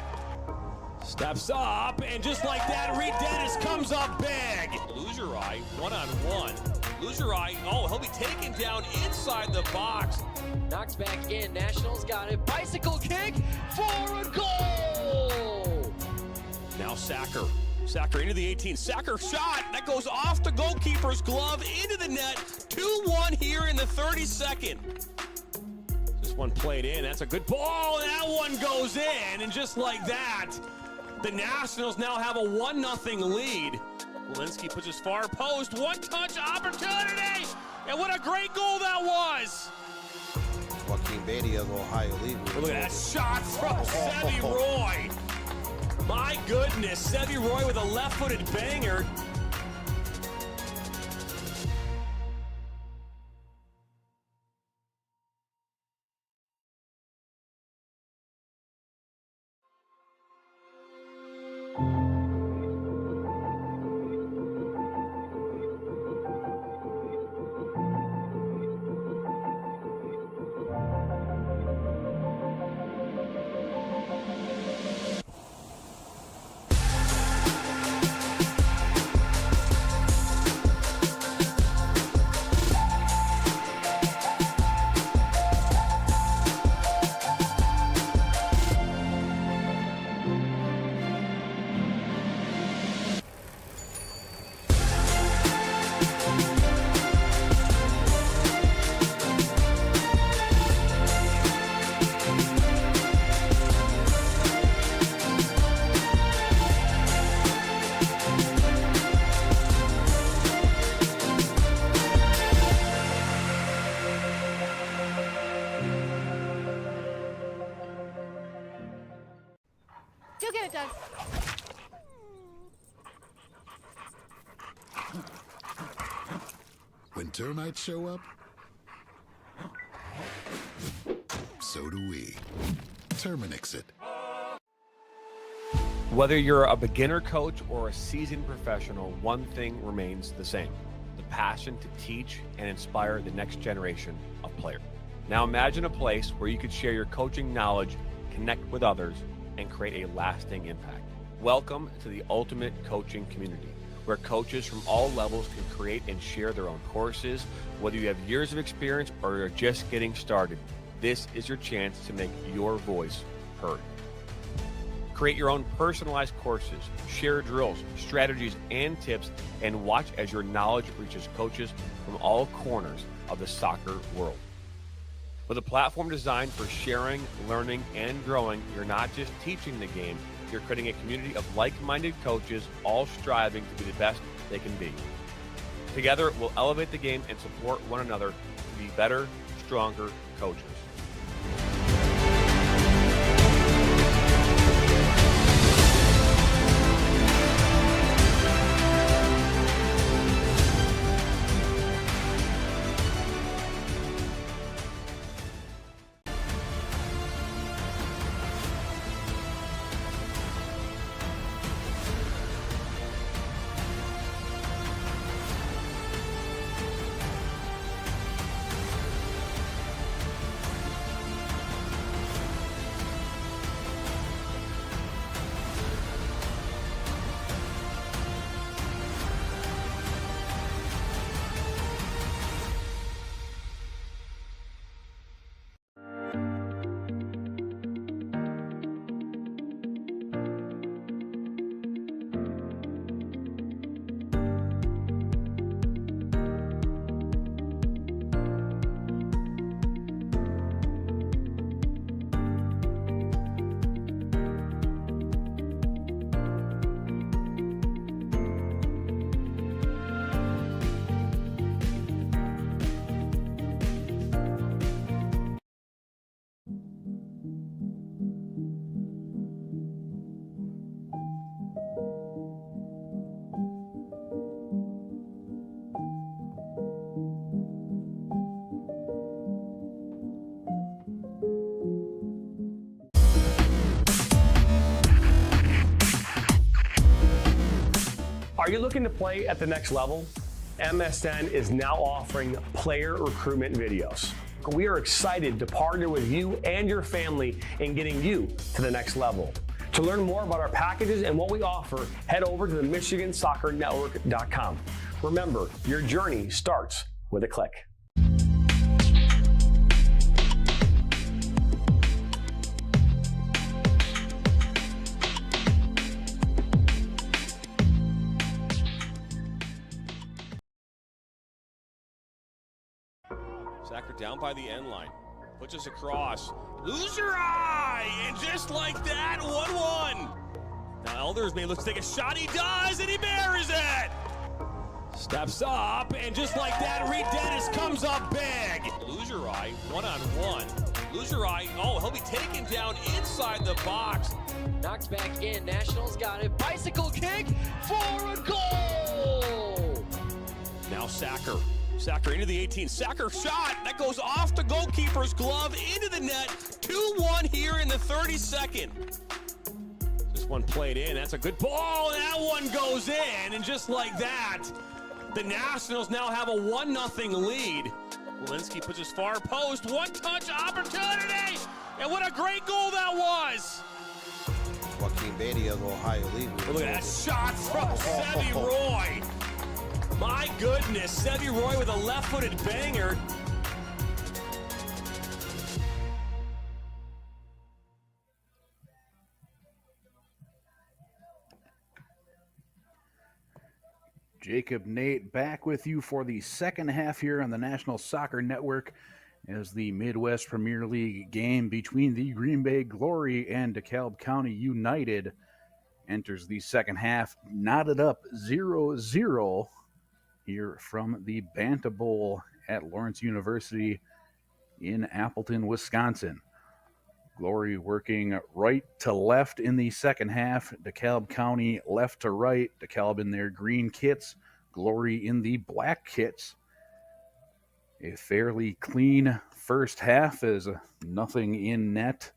Steps up, and just like that, Reed Dennis comes up big. Loser eye, one-on-one. Loser eye, oh, he'll be taken down inside the box. Knocks back in. Nationals got it. Bicycle kick for a goal! Now Sacker. Sacker into the 18. Sacker shot. That goes off the goalkeeper's glove into the net. 2-1 here in the 32nd. This one played in. That's a good ball. That one goes in. And just like that, the Nationals now have a 1-0 lead. Walensky puts his far post. One-touch opportunity. And what a great goal that was. Joaquin Badia of Ohio League. Look at that shot from Sevi Roy. My goodness, Sevi Roy with a left-footed banger. it does. When termites show up, so do we. Terminix it. Whether you're a beginner coach or a seasoned professional, one thing remains the same: the passion to teach and inspire the next generation of players. Now imagine a place where you could share your coaching knowledge, connect with others, and create a lasting impact. Welcome to the ultimate coaching community, where coaches from all levels can create and share their own courses. Whether you have years of experience or you're just getting started, this is your chance to make your voice heard. Create your own personalized courses, share drills, strategies, and tips, and watch as your knowledge reaches coaches from all corners of the soccer world. With a platform designed for sharing, learning, and growing, you're not just teaching the game, you're creating a community of like-minded coaches, all striving to be the best they can be. Together, we'll elevate the game and support one another to be better, stronger coaches. Are you looking to play at the next level? MSN is now offering player recruitment videos. We are excited to partner with you and your family in getting you to the next level. To learn more about our packages and what we offer, head over to the MichiganSoccerNetwork.com. Remember, your journey starts with a click. Sacker down by the end line. Puts us across. Loser eye! And just like that, 1-1. Now Elders may look to take a shot. He does, and he buries it! Steps up, and just like that, Reed Dennis comes up big. Loser eye, one-on-one. Loser eye, oh, he'll be taken down inside the box. Knocked back in, Nationals got it. Bicycle kick for a goal! Now Sacker. Sacker into the 18. Sacker shot. That goes off the goalkeeper's glove into the net. 2-1 here in the 32nd. This one played in. That's a good ball. And that one goes in. And just like that, the Nationals now have a 1-0 lead. Walensky puts his far post. One-touch opportunity. And what a great goal that was. Joaquin Beatty of Ohio League. Look at that shot from Sevi Roy. My goodness, Sevi Roy with a left-footed banger. Jacob Nate back with you for the second half here on the National Soccer Network as the Midwest Premier League game between the Green Bay Glory and DeKalb County United enters the second half, knotted up 0-0 here from the Banta Bowl at Lawrence University in Appleton, Wisconsin. Glory working right to left in the second half. DeKalb County left to right. DeKalb in their green kits. Glory in the black kits. A fairly clean first half as nothing in net.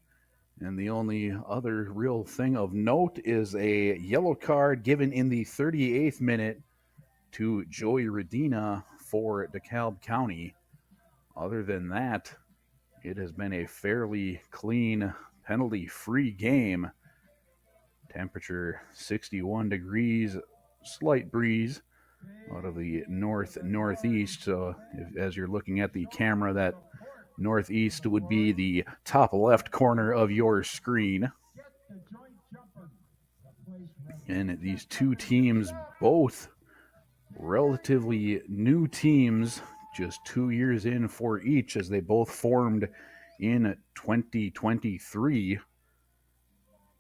And the only other real thing of note is a yellow card given in the 38th minute to Joey Redina for DeKalb County. Other than that, it has been a fairly clean, penalty-free game. Temperature 61 degrees, slight breeze out of the northeast. So as you're looking at the camera, that northeast would be the top left corner of your screen. And these two teams, both relatively new teams, just 2 years in for each, as they both formed in 2023.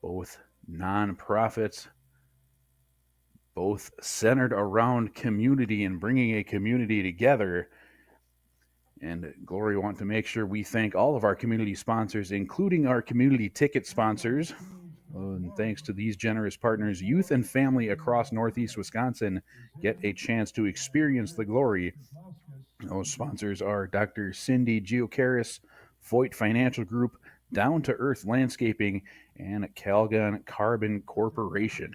Both nonprofits, both centered around community and bringing a community together. And Glory want to make sure we thank all of our community sponsors, including our community ticket sponsors. And thanks to these generous partners, youth and family across Northeast Wisconsin get a chance to experience the Glory. Those sponsors are Dr. Cindy Geocaris, Voigt Financial Group, Down to Earth Landscaping, and Calgon Carbon Corporation.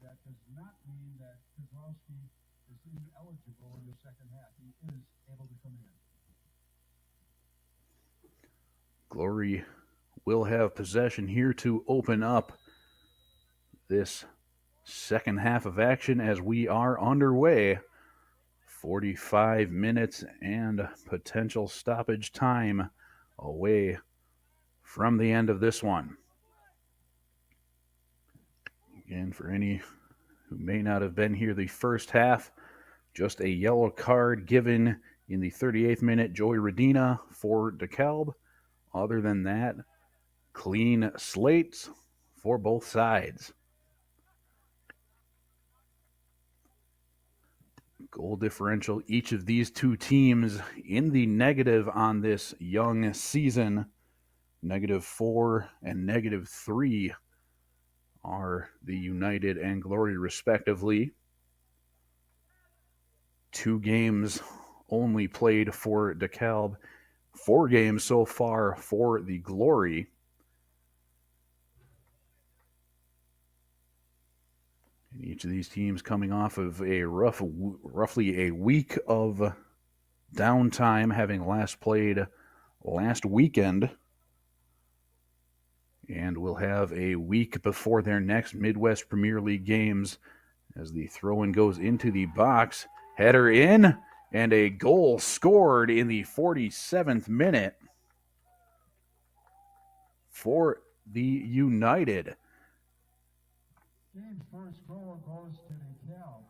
That does not mean that Kozlowski is ineligible in the second half. He is able to come in. Glory will have possession here to open up this second half of action as we are underway. 45 minutes and potential stoppage time away from the end of this one. Again, for any who may not have been here the first half, just a yellow card given in the 38th minute, Joey Redina for DeKalb. Other than that, clean slates for both sides. Goal differential, each of these two teams in the negative on this young season. -4 and -3 are the United and Glory respectively. 2 games only played for DeKalb. 4 games so far for the Glory. And each of these teams coming off of a roughly a week of downtime, having last played last weekend. And will have a week before their next Midwest Premier League games as the throw-in goes into the box. Header in, and a goal scored in the 47th minute for the United. Game's first goal goes to DeKalb.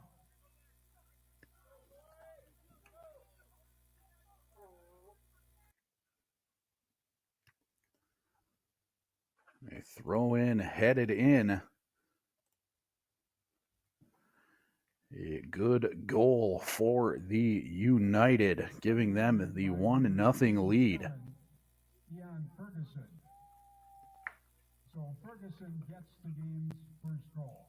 A throw-in headed in. A good goal for the United, giving them the 1-0 lead. Ian Ferguson. So Ferguson gets the game's first goal.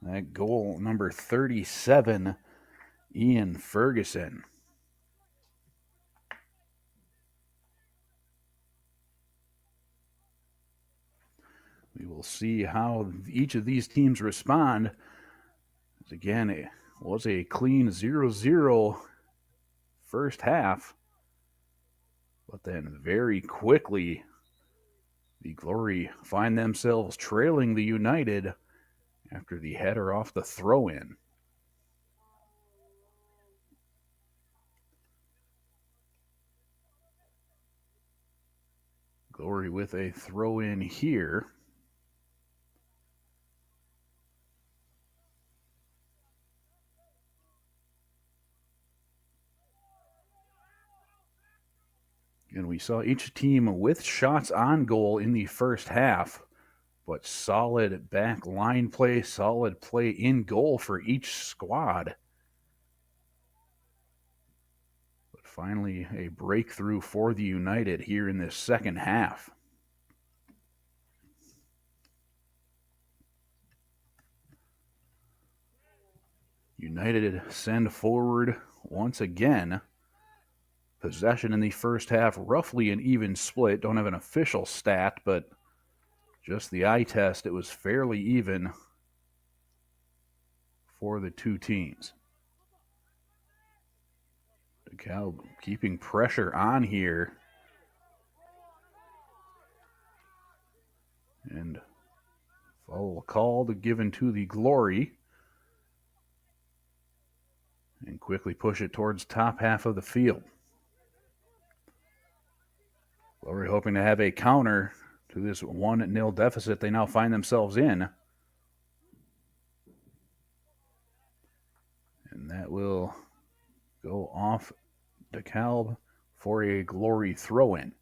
That goal number 37, Ian Ferguson. We will see how each of these teams respond. As again, it was a clean 0-0 first half. But then very quickly, the Glory find themselves trailing the United after the header off the throw-in. Glory with a throw-in here. And we saw each team with shots on goal in the first half, but solid back line play, solid play in goal for each squad. But Finally, a breakthrough for the United here in this second half. United send forward once again. Possession in the first half, roughly an even split. Don't have an official stat, but just the eye test, it was fairly even for the two teams. DeKalb keeping pressure on here. And foul called, given to the Glory. And quickly push it towards top half of the field. Glory hoping to have a counter to this 1-0 deficit they now find themselves in. And that will go off DeKalb for a Glory throw-in.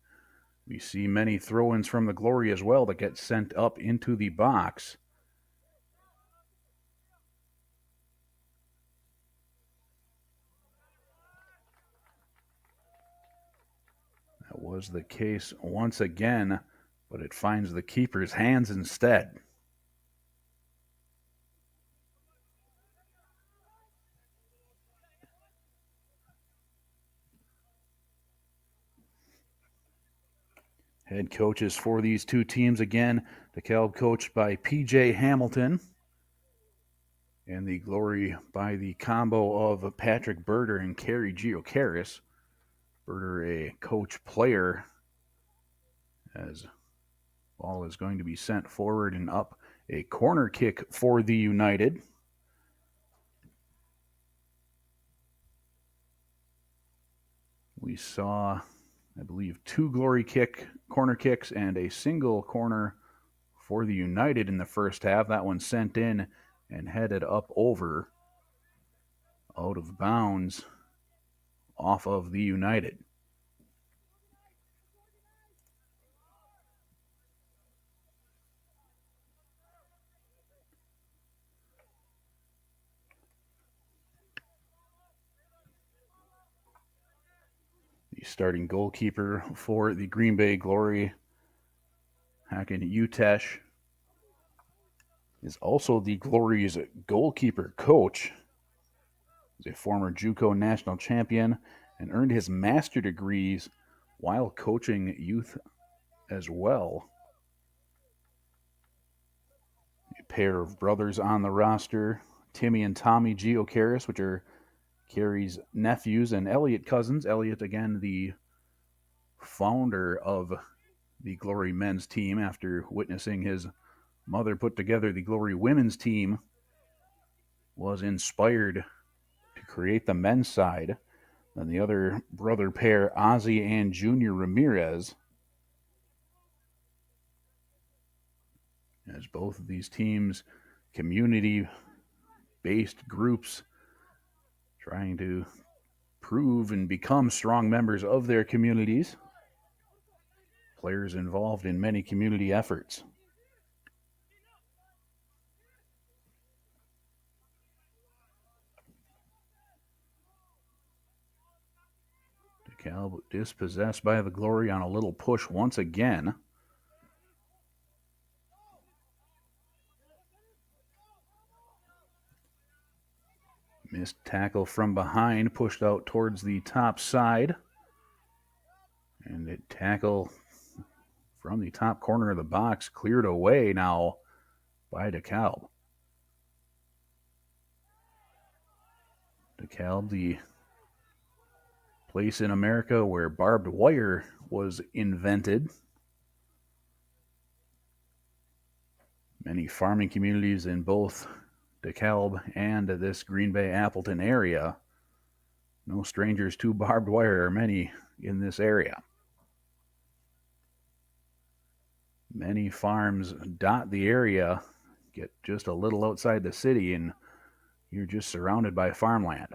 We see many throw-ins from the Glory as well that get sent up into the box. That was the case once again, but it finds the keeper's hands instead. Head coaches for these two teams again. DeKalb coached by P.J. Hamilton. And the Glory by the combo of Patrick Berger and Kerry Giocaris. Berger a coach player, as ball is going to be sent forward and up. A corner kick for the United. We saw, I believe, 2 Glory corner kicks and a single corner for the United in the first half. That one sent in and headed up over, out of bounds, off of the United. The starting goalkeeper for the Green Bay Glory, Hakan Utesh, is also the Glory's goalkeeper coach. He's a former JUCO national champion and earned his master degrees while coaching youth as well. A pair of brothers on the roster, Timmy and Tommy Giocaris, which are Kerry's nephews, and Elliot cousins. Elliot, again, the founder of the Glory men's team after witnessing his mother put together the Glory women's team, was inspired to create the men's side. Then the other brother pair, Ozzy and Junior Ramirez, as both of these teams, community-based groups, trying to prove and become strong members of their communities. Players involved in many community efforts. DeKalb dispossessed by the Glory on a little push once again. Missed tackle from behind, pushed out towards the top side. And a tackle from the top corner of the box, cleared away now by DeKalb. DeKalb, the place in America where barbed wire was invented. Many farming communities in both DeKalb and this Green Bay Appleton area. No strangers to barbed wire are many in this area. Many farms dot the area, get just a little outside the city, and you're just surrounded by farmland.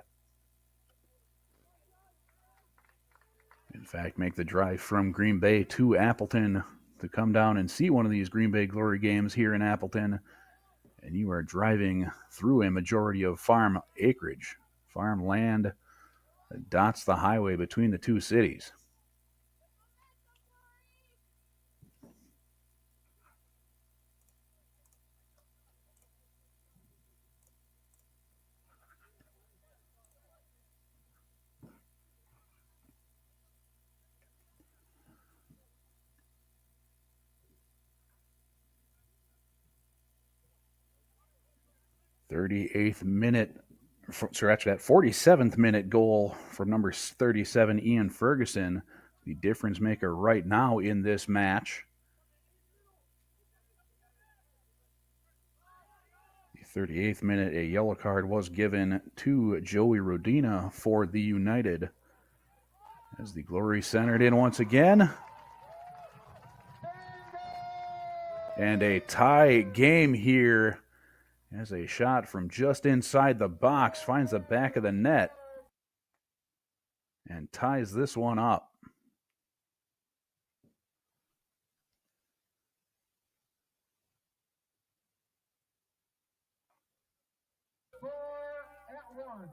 In fact, make the drive from Green Bay to Appleton to come down and see one of these Green Bay Glory games here in Appleton, and you are driving through a majority of farm acreage, farmland, that dots the highway between the two cities. That 47th minute goal from number 37, Ian Ferguson, the difference maker right now in this match. The 38th minute, a yellow card was given to Joey Rodina for the United, as the Glory centered in once again. And a tie game here, as a shot from just inside the box finds the back of the net and ties this one up. Score at 1.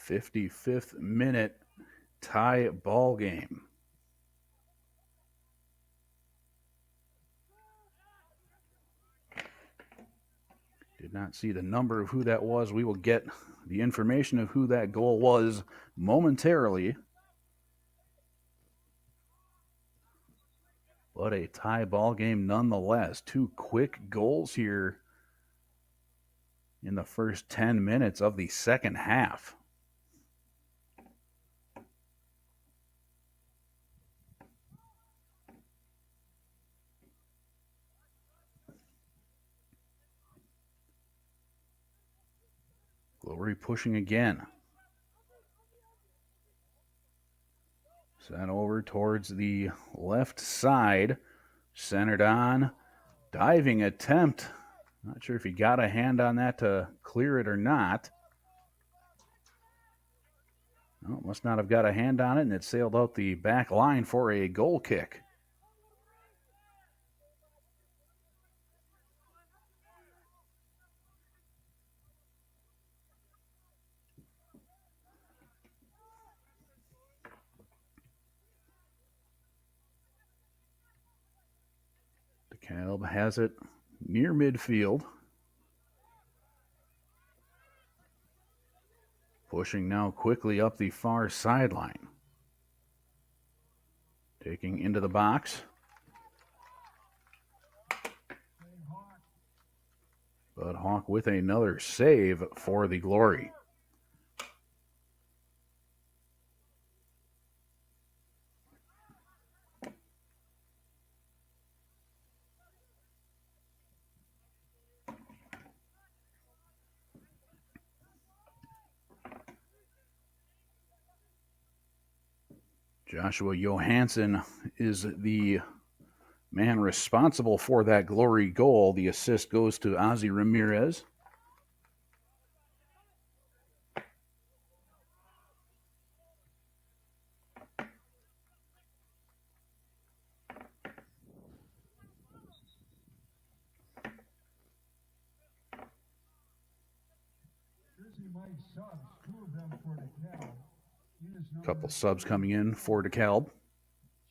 55th minute tie ball game. Did not see the number of who that was. We will get the information of who that goal was momentarily. But a tie ball game nonetheless. Two quick goals here in the first 10 minutes of the second half. Glory pushing again. Sent over towards the left side. Centered on. Diving attempt. Not sure if he got a hand on that to clear it or not. No, must not have got a hand on it, and it sailed out the back line for a goal kick. DeKalb has it near midfield. Pushing now quickly up the far sideline. Taking into the box. But Hawk with another save for the Glory. Joshua Johansson is the man responsible for that Glory goal. The assist goes to Ozzy Ramirez. Couple subs coming in for DeKalb.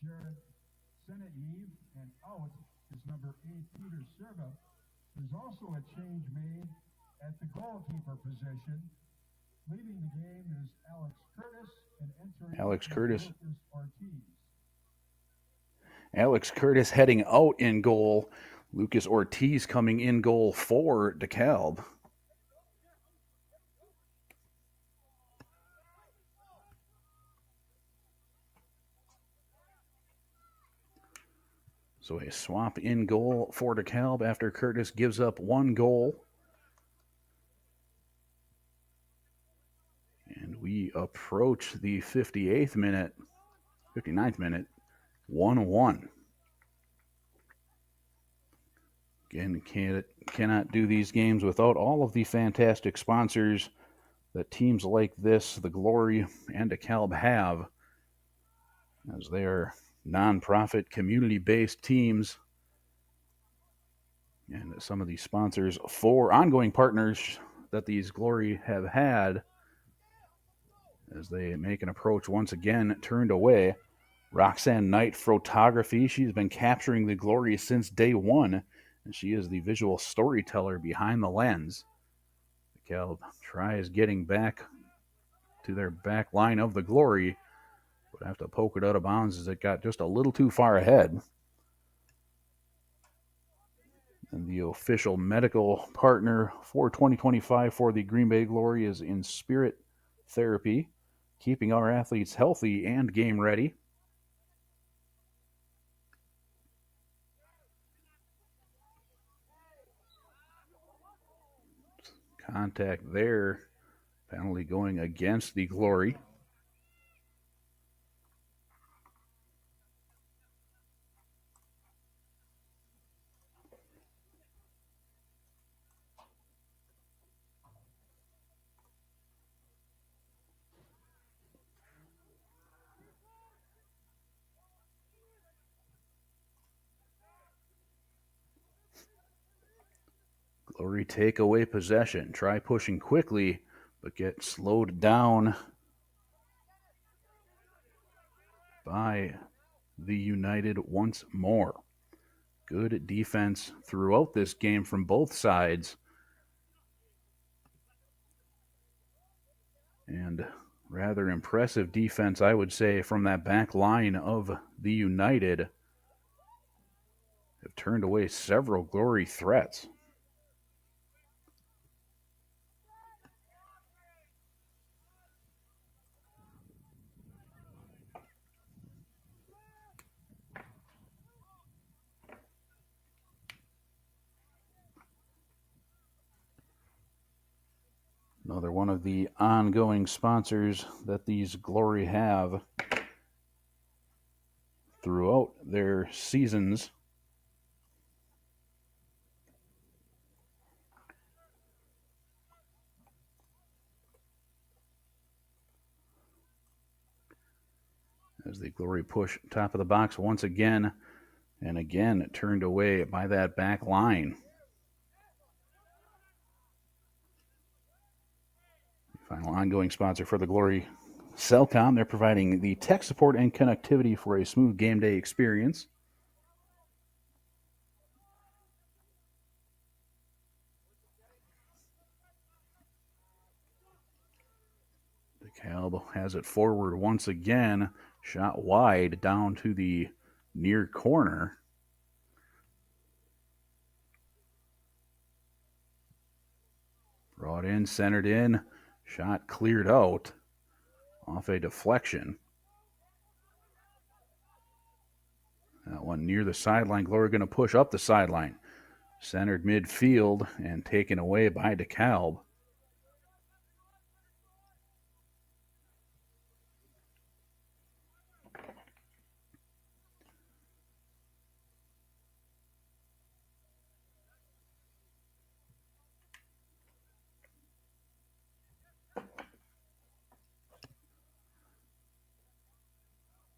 Jared Senaeve, and out is number 8, Peter Serva. There's also a change made at the goalkeeper position. Leading the game is Alex Curtis, and entering Alex Curtis. Lucas Ortiz. Alex Curtis heading out in goal. Lucas Ortiz coming in goal for DeKalb. So a swap in goal for DeKalb after Curtis gives up one goal. And we approach the 59th minute, 1-1. Again, cannot do these games without all of the fantastic sponsors that teams like this, the Glory and DeKalb, have, as they are nonprofit, community-based teams. And some of these sponsors for ongoing partners that these Glory have had as they make an approach once again, turned away. Roxanne Knight Photography, she's been capturing the Glory since day one, and she is the visual storyteller behind the lens. DeKalb tries getting back to their back line of the Glory, but have to poke it out of bounds as it got just a little too far ahead. And the official medical partner for 2025 for the Green Bay Glory is In Spirit Therapy, keeping our athletes healthy and game ready. Contact there, penalty going against the Glory. Glory take away possession. Try pushing quickly, but get slowed down by the United once more. Good defense throughout this game from both sides. And rather impressive defense, I would say, from that back line of the United. Have turned away several Glory threats. Another one of the ongoing sponsors that these Glory have throughout their seasons. As the Glory push top of the box once again, and again turned away by that back line. Final ongoing sponsor for the Glory, Cellcom. They're providing the tech support and connectivity for a smooth game day experience. DeKalb has it forward once again. Shot wide down to the near corner. Brought in, centered in. Shot cleared out off a deflection. That one near the sideline. Glory going to push up the sideline. Centered midfield and taken away by DeKalb.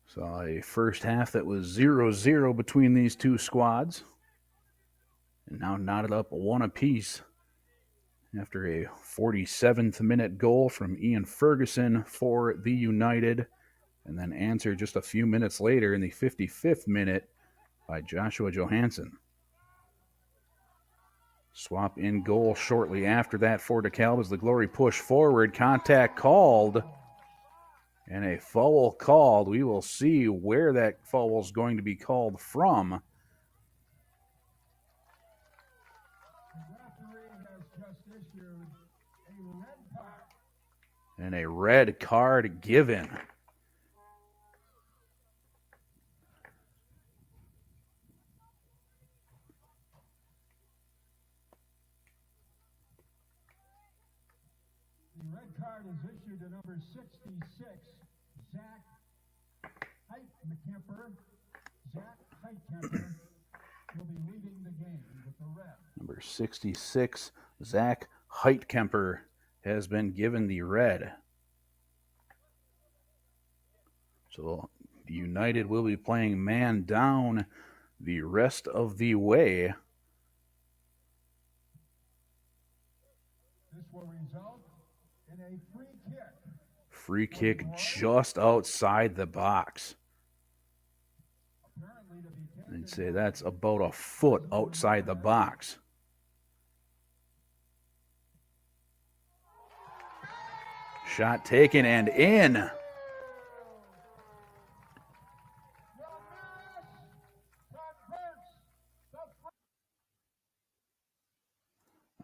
Saw a first half that was 0-0 between these two squads. And now knotted up one apiece after a 47th minute goal from Ian Ferguson for the United. And then answered just a few minutes later in the 55th minute by Joshua Johansson. Swap in goal shortly after that for DeKalb as the Glory push forward. Contact called. And a foul called. We will see where that foul is going to be called from. The referee has just issued a red card. And a red card given. The red card is issued to number 66, Zach Heitkemper. Zach Heitkemper will be leaving the game. The Number 66, Zach Heitkemper, has been given the red. So the United will be playing man down the rest of the way. This will result in a free kick. Free kick just outside the box. I'd say that's about a foot outside the box. Shot taken and in.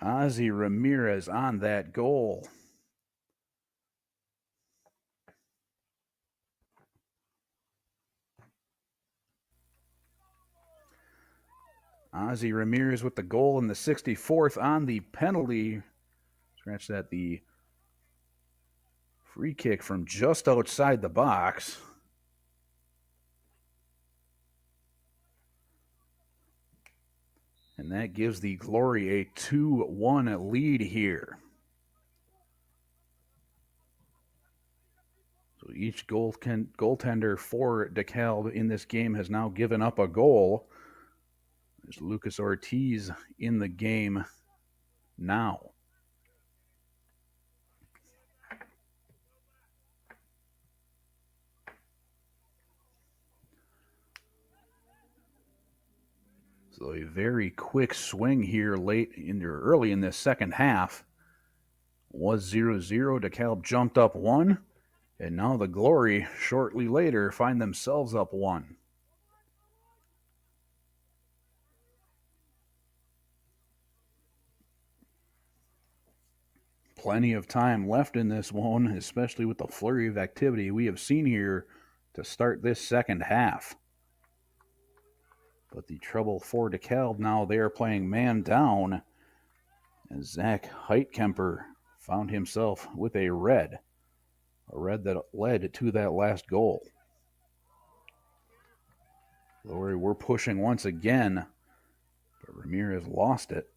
Ozzy Ramirez on that goal. Ozzy Ramirez with the goal in the 64th on the penalty. Scratch that, the free kick from just outside the box. And that gives the Glory a 2-1 lead here. So each goaltender for DeKalb in this game has now given up a goal. There's Lucas Ortiz in the game now. So a very quick swing here early in this second half. Was 0-0. DeKalb jumped up 1. And now the Glory, shortly later, find themselves up 1. Plenty of time left in this one, especially with the flurry of activity we have seen here to start this second half. But the trouble for DeKalb now, they are playing man down, as Zach Heitkemper found himself with a red that led to that last goal. Glory were pushing once again, but Ramirez lost it.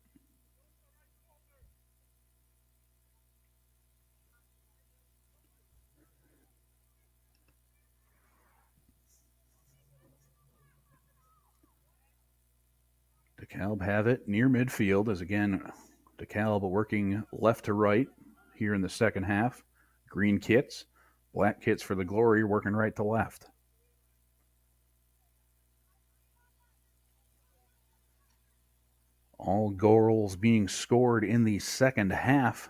DeKalb have it near midfield, as again, DeKalb working left to right here in the second half. Green kits, black kits for the Glory working right to left. All goals being scored in the second half.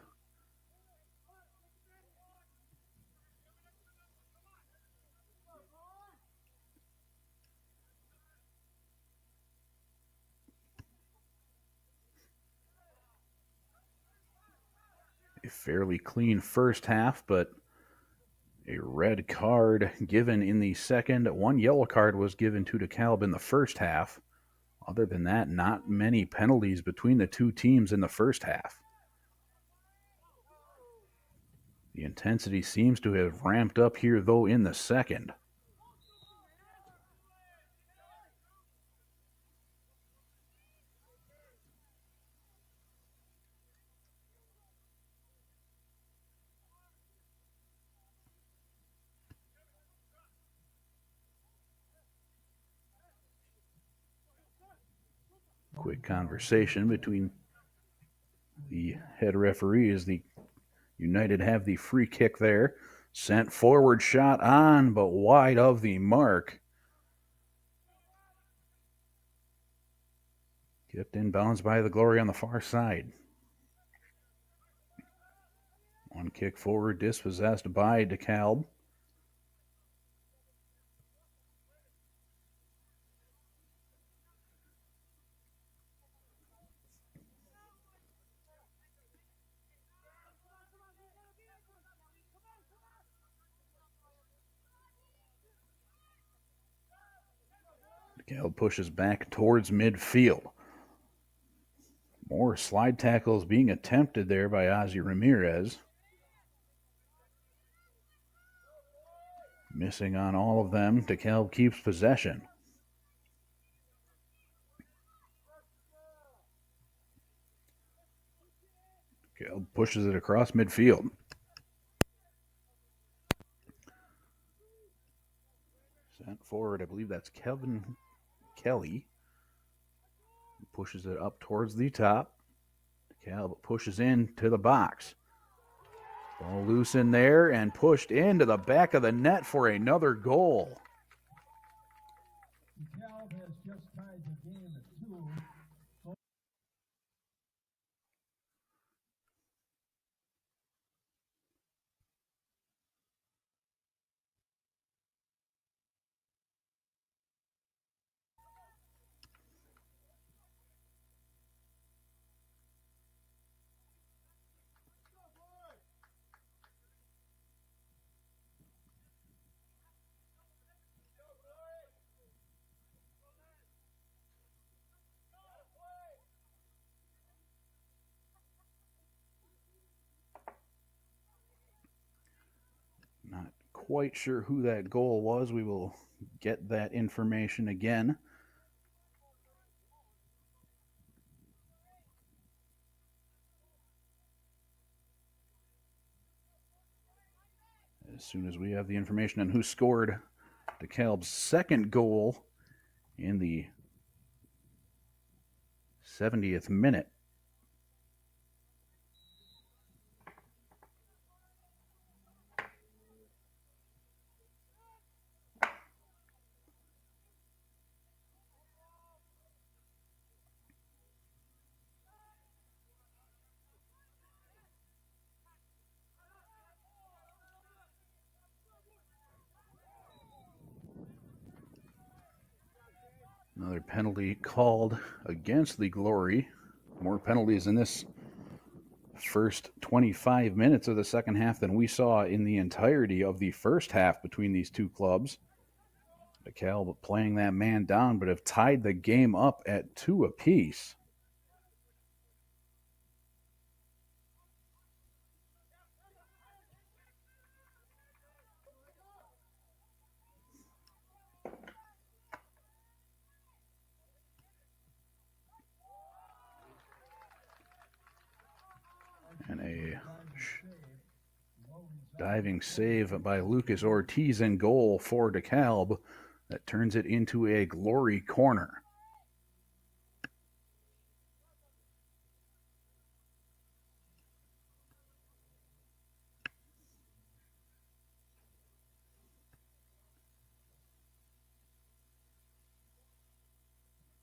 A fairly clean first half, but a red card given in the second. One yellow card was given to DeKalb in the first half. Other than that, not many penalties between the two teams in the first half. The intensity seems to have ramped up here, though, in the second. Quick conversation between the head referee as the United have the free kick there. Sent forward, shot on, but wide of the mark. Kept inbounds by the Glory on the far side. One kick forward, dispossessed by DeKalb. DeKalb pushes back towards midfield. More slide tackles being attempted there by Ozzy Ramirez. Missing on all of them. DeKalb keeps possession. pushes it across midfield. Sent forward, I believe that's Kevin Kelly. Pushes it up towards the top. DeKalb pushes into the box. Ball loose in there and pushed into the back of the net for another goal. DeKalb has just tied the game at 2. Not quite sure who that goal was. We will get that information again. As soon as we have the information on who scored DeKalb's second goal in the 70th minute. Another penalty called against the Glory. More penalties in this first 25 minutes of the second half than we saw in the entirety of the first half between these two clubs. DeKalb playing that man down, but have tied the game up at 2 apiece. And a diving save by Lucas Ortiz in goal for DeKalb that turns it into a Glory corner.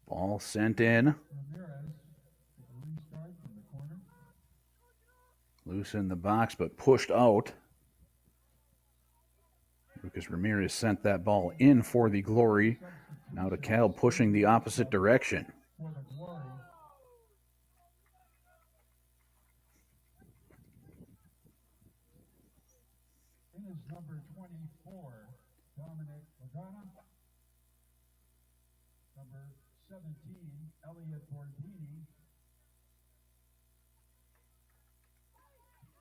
Ball sent in. Loose in the box, but pushed out. Lucas Ramirez sent that ball in for the Glory. Now DeKalb pushing the opposite direction. In is number 24, Dominic Lagana. Number 17, Elliot Bordini.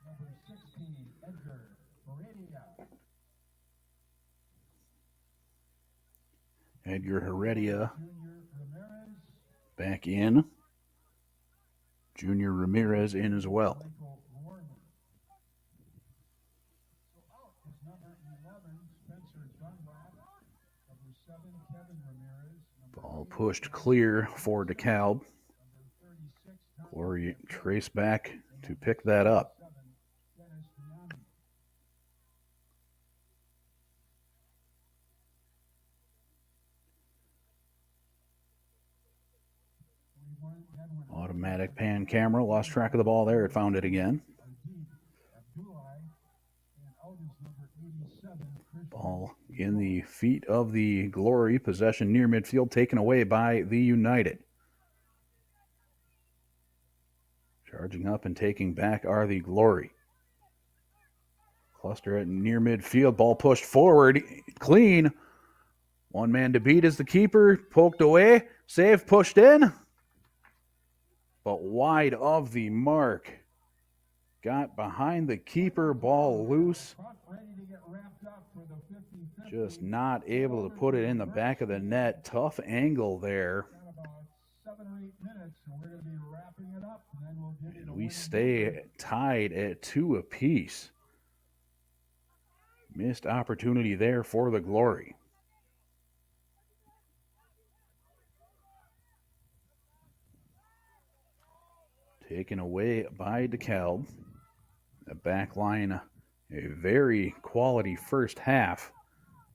Number 16, Edgar Heredia. Edgar Heredia back in. Junior Ramirez in as well. Ball pushed clear for DeKalb. Glory trace back to pick that up. Automatic pan camera, lost track of the ball there. It found it again. Ball in the feet of the Glory. Possession near midfield taken away by the United. Charging up and taking back are the Glory. Cluster at near midfield. Ball pushed forward. Clean. One man to beat is the keeper. Poked away. Save pushed in. But wide of the mark. Got behind the keeper. Ball loose. Just not able to put it in the back of the net. Tough angle there. Got about 7 or 8 minutes, and we're going to be wrapping it up, and then we'll give you we stay tied at 2 apiece. Missed opportunity there for the Glory. Taken away by DeKalb. The back line, a very quality first half.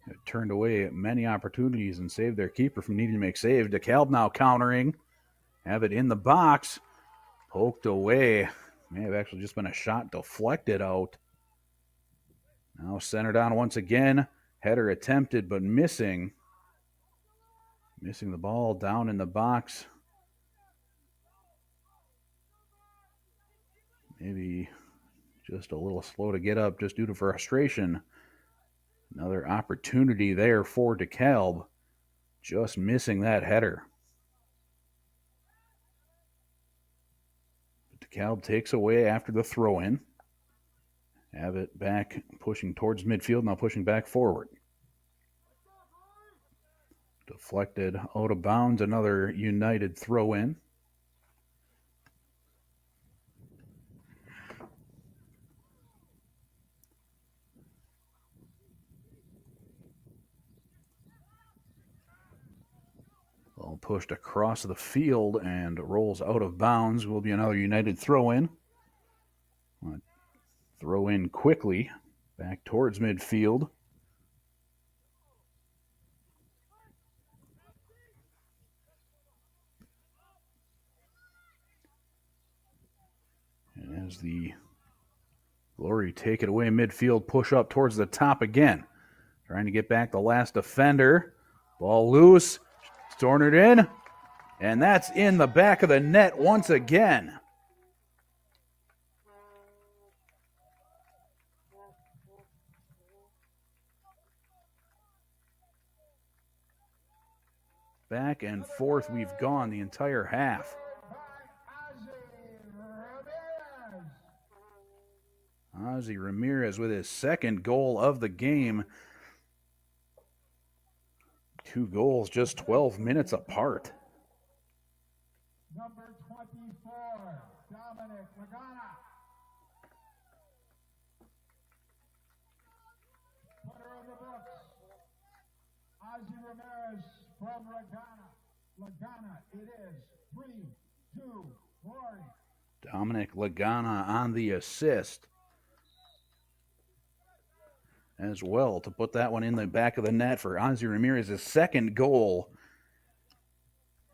It turned away many opportunities and saved their keeper from needing to make saves. DeKalb now countering. Have it in the box. Poked away. May have actually just been a shot deflected out. Now centered on once again. Header attempted but missing. Missing the ball down in the box. Maybe just a little slow to get up just due to frustration. Another opportunity there for DeKalb. Just missing that header. DeKalb takes away after the throw-in. Have it back, pushing towards midfield, now pushing back forward. Deflected out of bounds, another United throw-in. Ball pushed across the field and rolls out of bounds. Will be another United throw-in. Throw in quickly, back towards midfield. And as the Glory take it away midfield, push up towards the top again. Trying to get back the last defender. Ball loose, storing it in, and that's in the back of the net once again. Back and forth we've gone the entire half. Ozzy Ramirez with his second goal of the game. 2 goals just 12 minutes apart. Number 24, Dominic Lagana. Putter of the books, Ozzy Ramirez from Lagana, it is 3-2 Glory. Dominic Lagana on the assist as well to put that one in the back of the net for Ozzy Ramirez's second goal.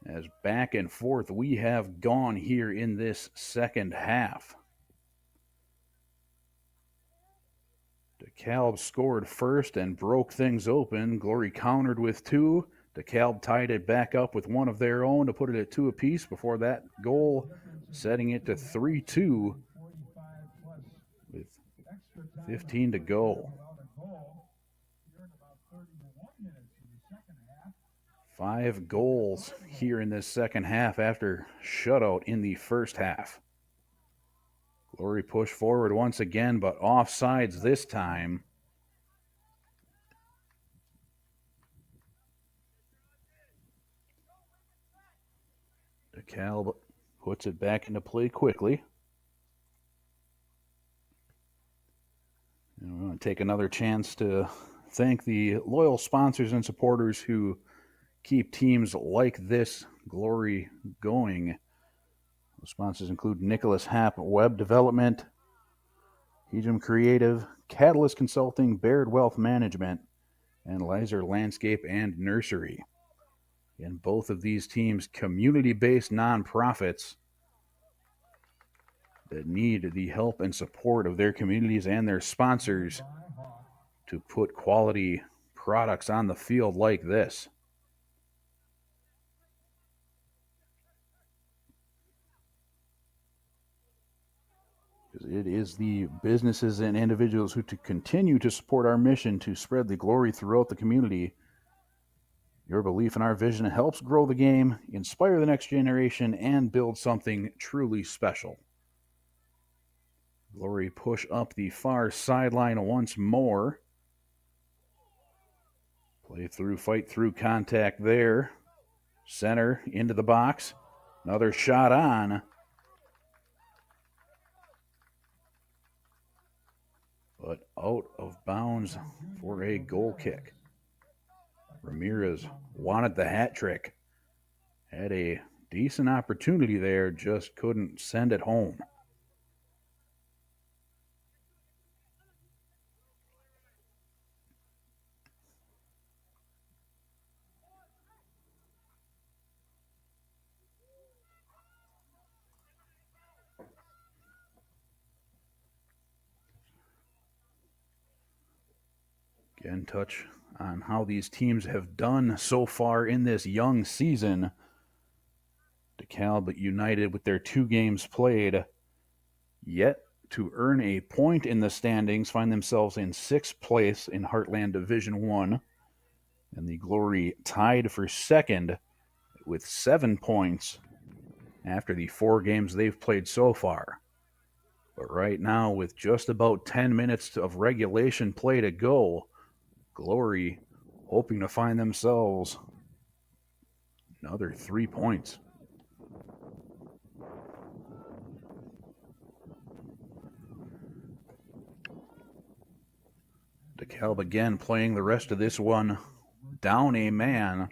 As back and forth we have gone here in this second half. DeKalb scored first and broke things open. Glory countered with 2. DeKalb tied it back up with one of their own to put it at 2 apiece before that goal, setting it to 3-2 with 15 to go. 5 goals here in this second half after shutout in the first half. Glory push forward once again, but offsides this time. DeKalb puts it back into play quickly. And we want to take another chance to thank the loyal sponsors and supporters who keep teams like this Glory going. The sponsors include Nicholas Happ Web Development, Hejum Creative, Catalyst Consulting, Baird Wealth Management, and Leiser Landscape and Nursery. And both of these teams, community-based nonprofits that need the help and support of their communities and their sponsors to put quality products on the field like this. It is the businesses and individuals who to continue to support our mission to spread the glory throughout the community. Your belief in our vision helps grow the game, inspire the next generation, and build something truly special. Glory push up the far sideline once more. Play through, fight through, contact there. Center into the box. Another shot on. out of bounds for a goal kick. Ramirez wanted the hat trick. Had a decent opportunity there, just couldn't send it home. Again, touch on how these teams have done so far in this young season. DeKalb United, with their 2 games played, yet to earn a point in the standings, find themselves in 6th place in Heartland Division 1. And the Glory tied for 2nd with 7 points after the 4 games they've played so far. But right now, with just about 10 minutes of regulation play to go, Glory hoping to find themselves another 3 points. DeKalb again playing the rest of this one down a man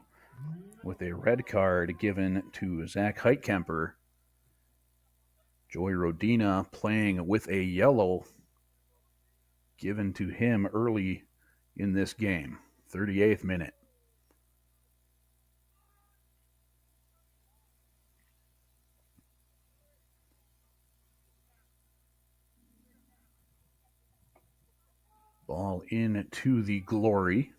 with a red card given to Zach Heitkemper. Joey Rodina playing with a yellow given to him early in this game, 38th minute. Ball in to the Glory.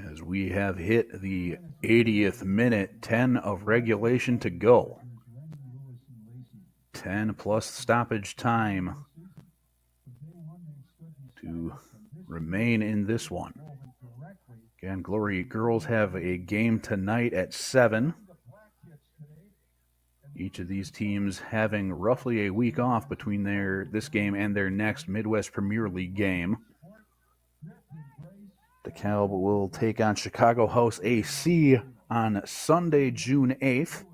As we have hit the 80th minute, 10 of regulation to go. 10 plus stoppage time to remain in this one. Again, Glory girls have a game tonight at 7. Each of these teams having roughly a week off between this game and their next Midwest Premier League game. DeKalb will take on Chicago House AC on Sunday, June 8th.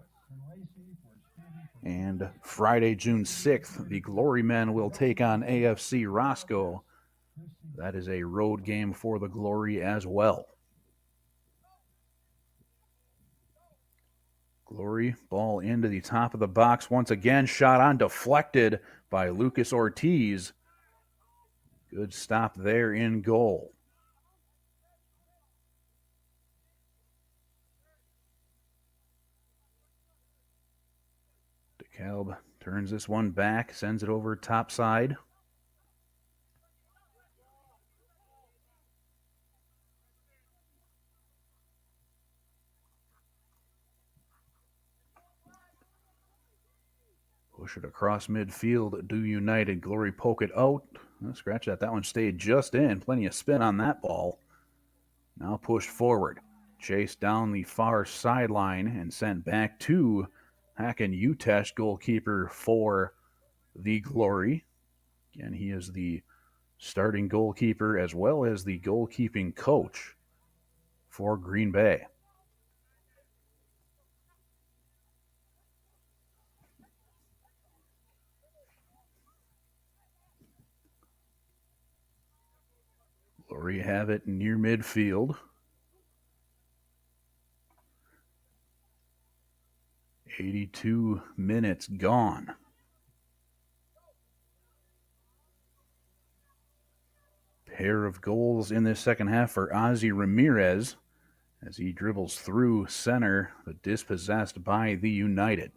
And Friday, June 6th, the Glory men will take on AFC Roscoe. That is a road game for the Glory as well. Glory, ball into the top of the box once again. Shot on, deflected by Lucas Ortiz. Good stop there in goal. DeKalb turns this one back, sends it over top side. Push it across midfield. Do United. Glory poke it out. Scratch that. That one stayed just in. Plenty of spin on that ball. Now pushed forward. Chased down the far sideline and sent back to Hakan Utesh, goalkeeper for the Glory. Again, he is the starting goalkeeper as well as the goalkeeping coach for Green Bay. Glory have it near midfield. 82 minutes gone. Pair of goals in this second half for Ozzy Ramirez as he dribbles through center, but dispossessed by the United.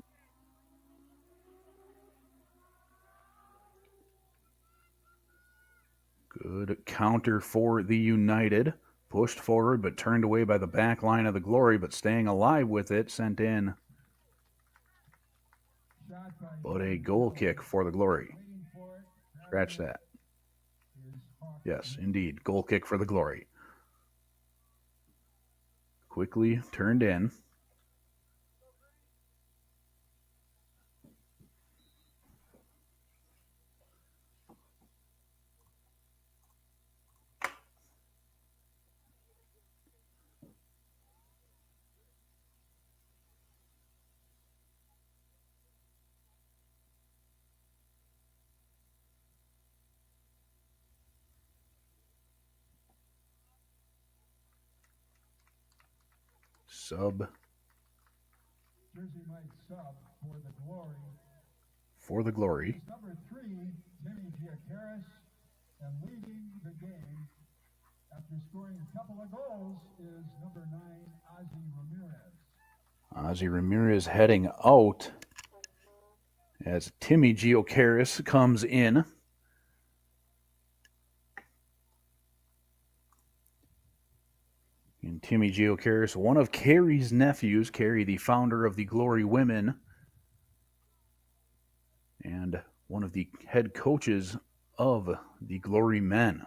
Good counter for the United. Pushed forward, but turned away by the back line of the Glory, but staying alive with it, sent in. But a goal kick for the Glory. Scratch that. Yes, indeed, goal kick for the Glory. Quickly turned in. Sub Jersey might sub for the Glory. for the Glory. It's number 3, Timmy Giacaris, and leading the game after scoring a couple of goals is number 9, Ozzy Ramirez. Ozzy Ramirez heading out as Timmy Giacaris comes in. And Timmy Giacaris, one of Carrie's nephews, Carrie, the founder of the Glory Women, and one of the head coaches of the Glory Men.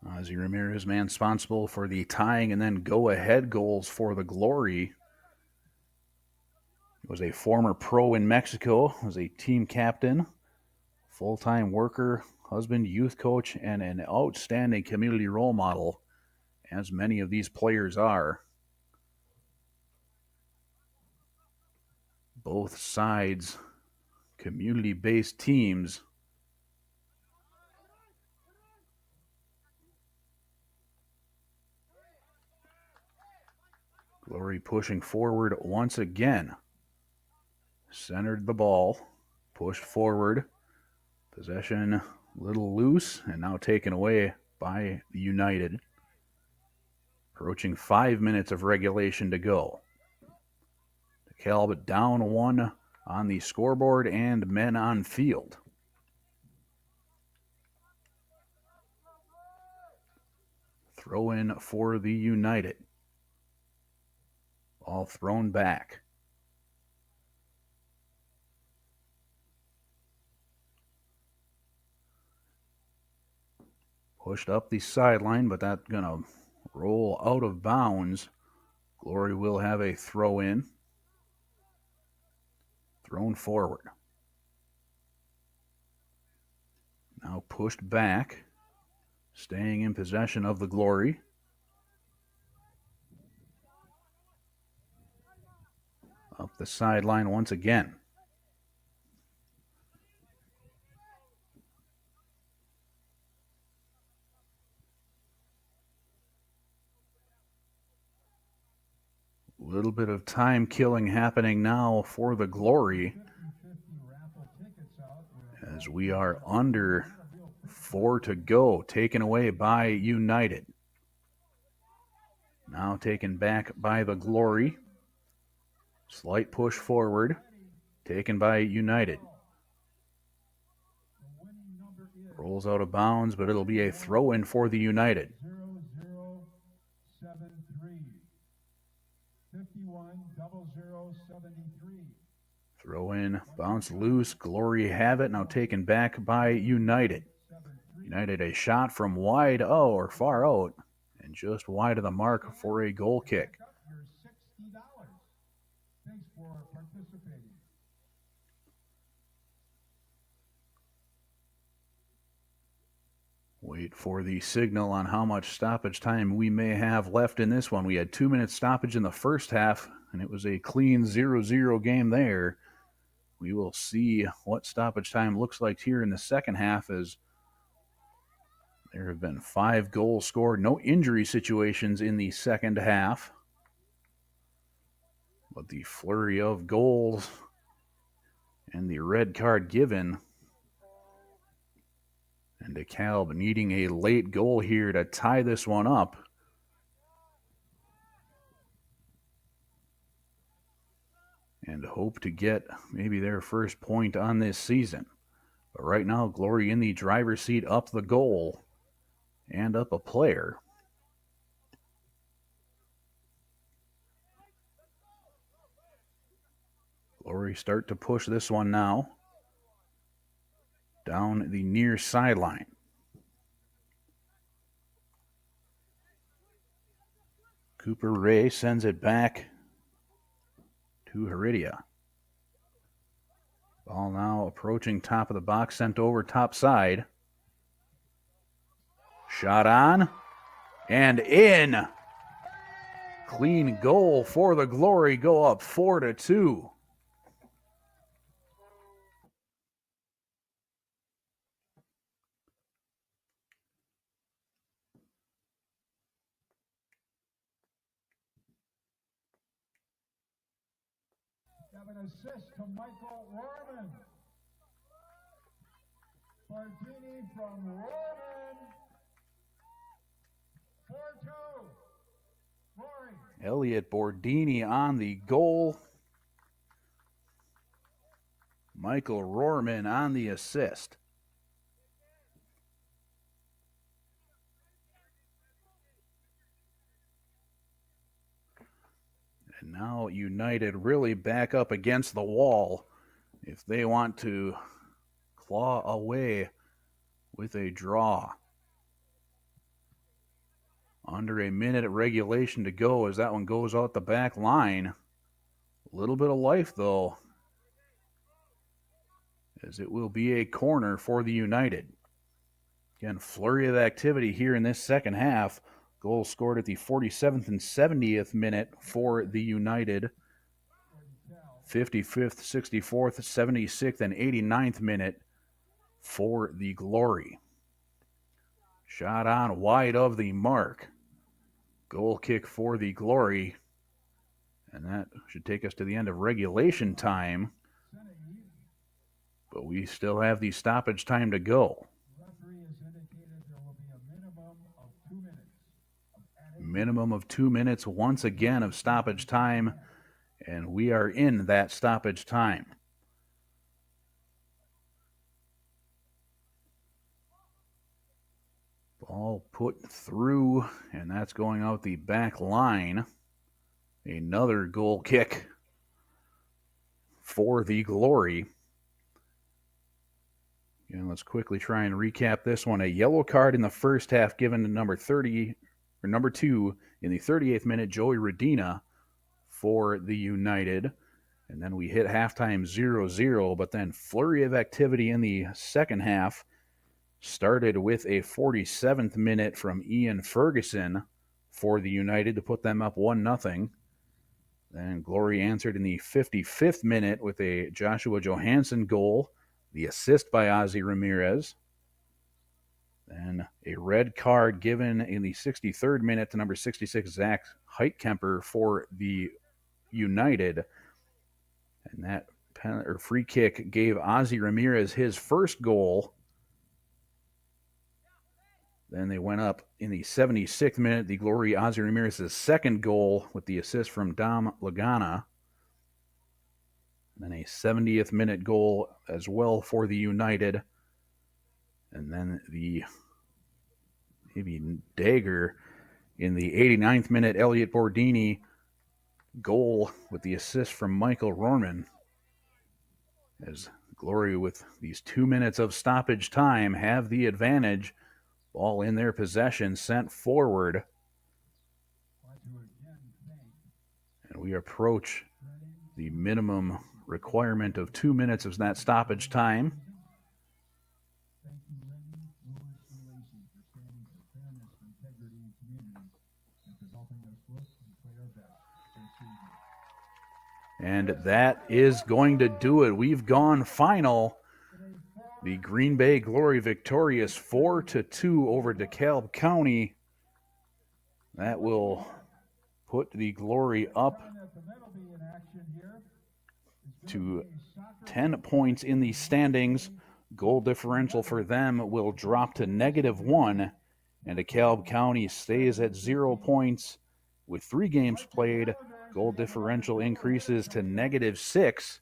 Ozzy Ramirez, man responsible for the tying and then go-ahead goals for the Glory. He was a former pro in Mexico, was a team captain, full-time worker, husband, youth coach, and an outstanding community role model, as many of these players are. Both sides, community-based teams. Glory pushing forward once again. Centered the ball, pushed forward. Possession a little loose and now taken away by the United. Approaching 5 minutes of regulation to go. DeKalb down 1 on the scoreboard and men on field. Throw in for the United. Ball thrown back. Pushed up the sideline, but that's going to roll out of bounds. Glory will have a throw in. Thrown forward. Now pushed back. Staying in possession of the Glory. Up the sideline once again. A little bit of time killing happening now for the Glory as we are under 4 to go, taken away by United. Now taken back by the Glory. Slight push forward, taken by United. Rolls out of bounds, but it'll be a throw-in for the United. 0073. Throw in, bounce loose, Glory have it, now taken back by United. United a shot from wide, or far out, and just wide of the mark for a goal kick. Thanks for participating. Wait for the signal on how much stoppage time we may have left in this one. We had 2 minutes stoppage in the first half, and it was a clean 0-0 game there. We will see what stoppage time looks like here in the second half, as there have been 5 goals scored. No injury situations in the second half. But the flurry of goals and the red card given. And DeKalb needing a late goal here to tie this one up. And hope to get maybe their first point on this season. But right now, Glory in the driver's seat, up the goal and up a player. Glory start to push this one now. Down the near sideline. Cooper Ray sends it back to Heredia. Ball now approaching top of the box, sent over top side. Shot on and in Clean goal for the Glory, go up 4-2. Have an assist to Michael Rorman. Martini from Rorman. 4-2. Glory. Elliot Bordini on the goal. Michael Rorman on the assist. And now United really back up against the wall if they want to claw away with a draw. Under a minute of regulation to go as that one goes out the back line. A little bit of life, though, as it will be a corner for the United. Again, flurry of activity here in this second half. Goals scored at the 47th and 70th minute for the United. 55th, 64th, 76th, and 89th minute for the Glory. Shot on wide of the mark. Goal kick for the Glory. And that should take us to the end of regulation time. But we still have the stoppage time to go. Minimum of 2 minutes once again of stoppage time. And we are in that stoppage time. Ball put through, and that's going out the back line. Another goal kick for the Glory. And let's quickly try and recap this one. A yellow card in the first half given to number 2 in the 38th minute, Joey Redina for the United. And then we hit halftime 0-0, but then flurry of activity in the second half. Started with a 47th minute from Ian Ferguson for the United to put them up 1-0. Then Glory answered in the 55th minute with a Joshua Johansson goal, the assist by Ozzy Ramirez. Then a red card given in the 63rd minute to number 66, Zach Heitkemper for the United. And that free kick gave Ozzy Ramirez his first goal. Then they went up in the 76th minute. The Glory, Ozzy Ramirez's second goal with the assist from Dom Lagana. Then a 70th minute goal as well for the United. And then the maybe dagger in the 89th minute, Elliot Bordini goal with the assist from Michael Rorman. As Glory, with these 2 minutes of stoppage time, have the advantage. Ball in their possession, sent forward. And we approach the minimum requirement of 2 minutes of that stoppage time. And that is going to do it. We've gone final. The Green Bay Glory victorious 4-2 over DeKalb County. That will put the Glory up to 10 points in the standings. Goal differential for them will drop to -1, and DeKalb County stays at 0 points with 3 games played. Goal differential increases to -6.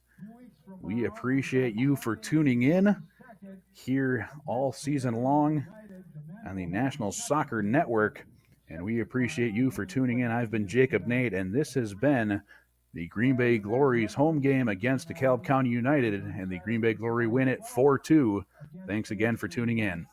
We appreciate you for tuning in here all season long on the National Soccer Network, and we appreciate you for tuning in. I've been Jacob Nate, and this has been the Green Bay Glory's home game against DeKalb County United, and the Green Bay Glory win it 4-2. Thanks again for tuning in.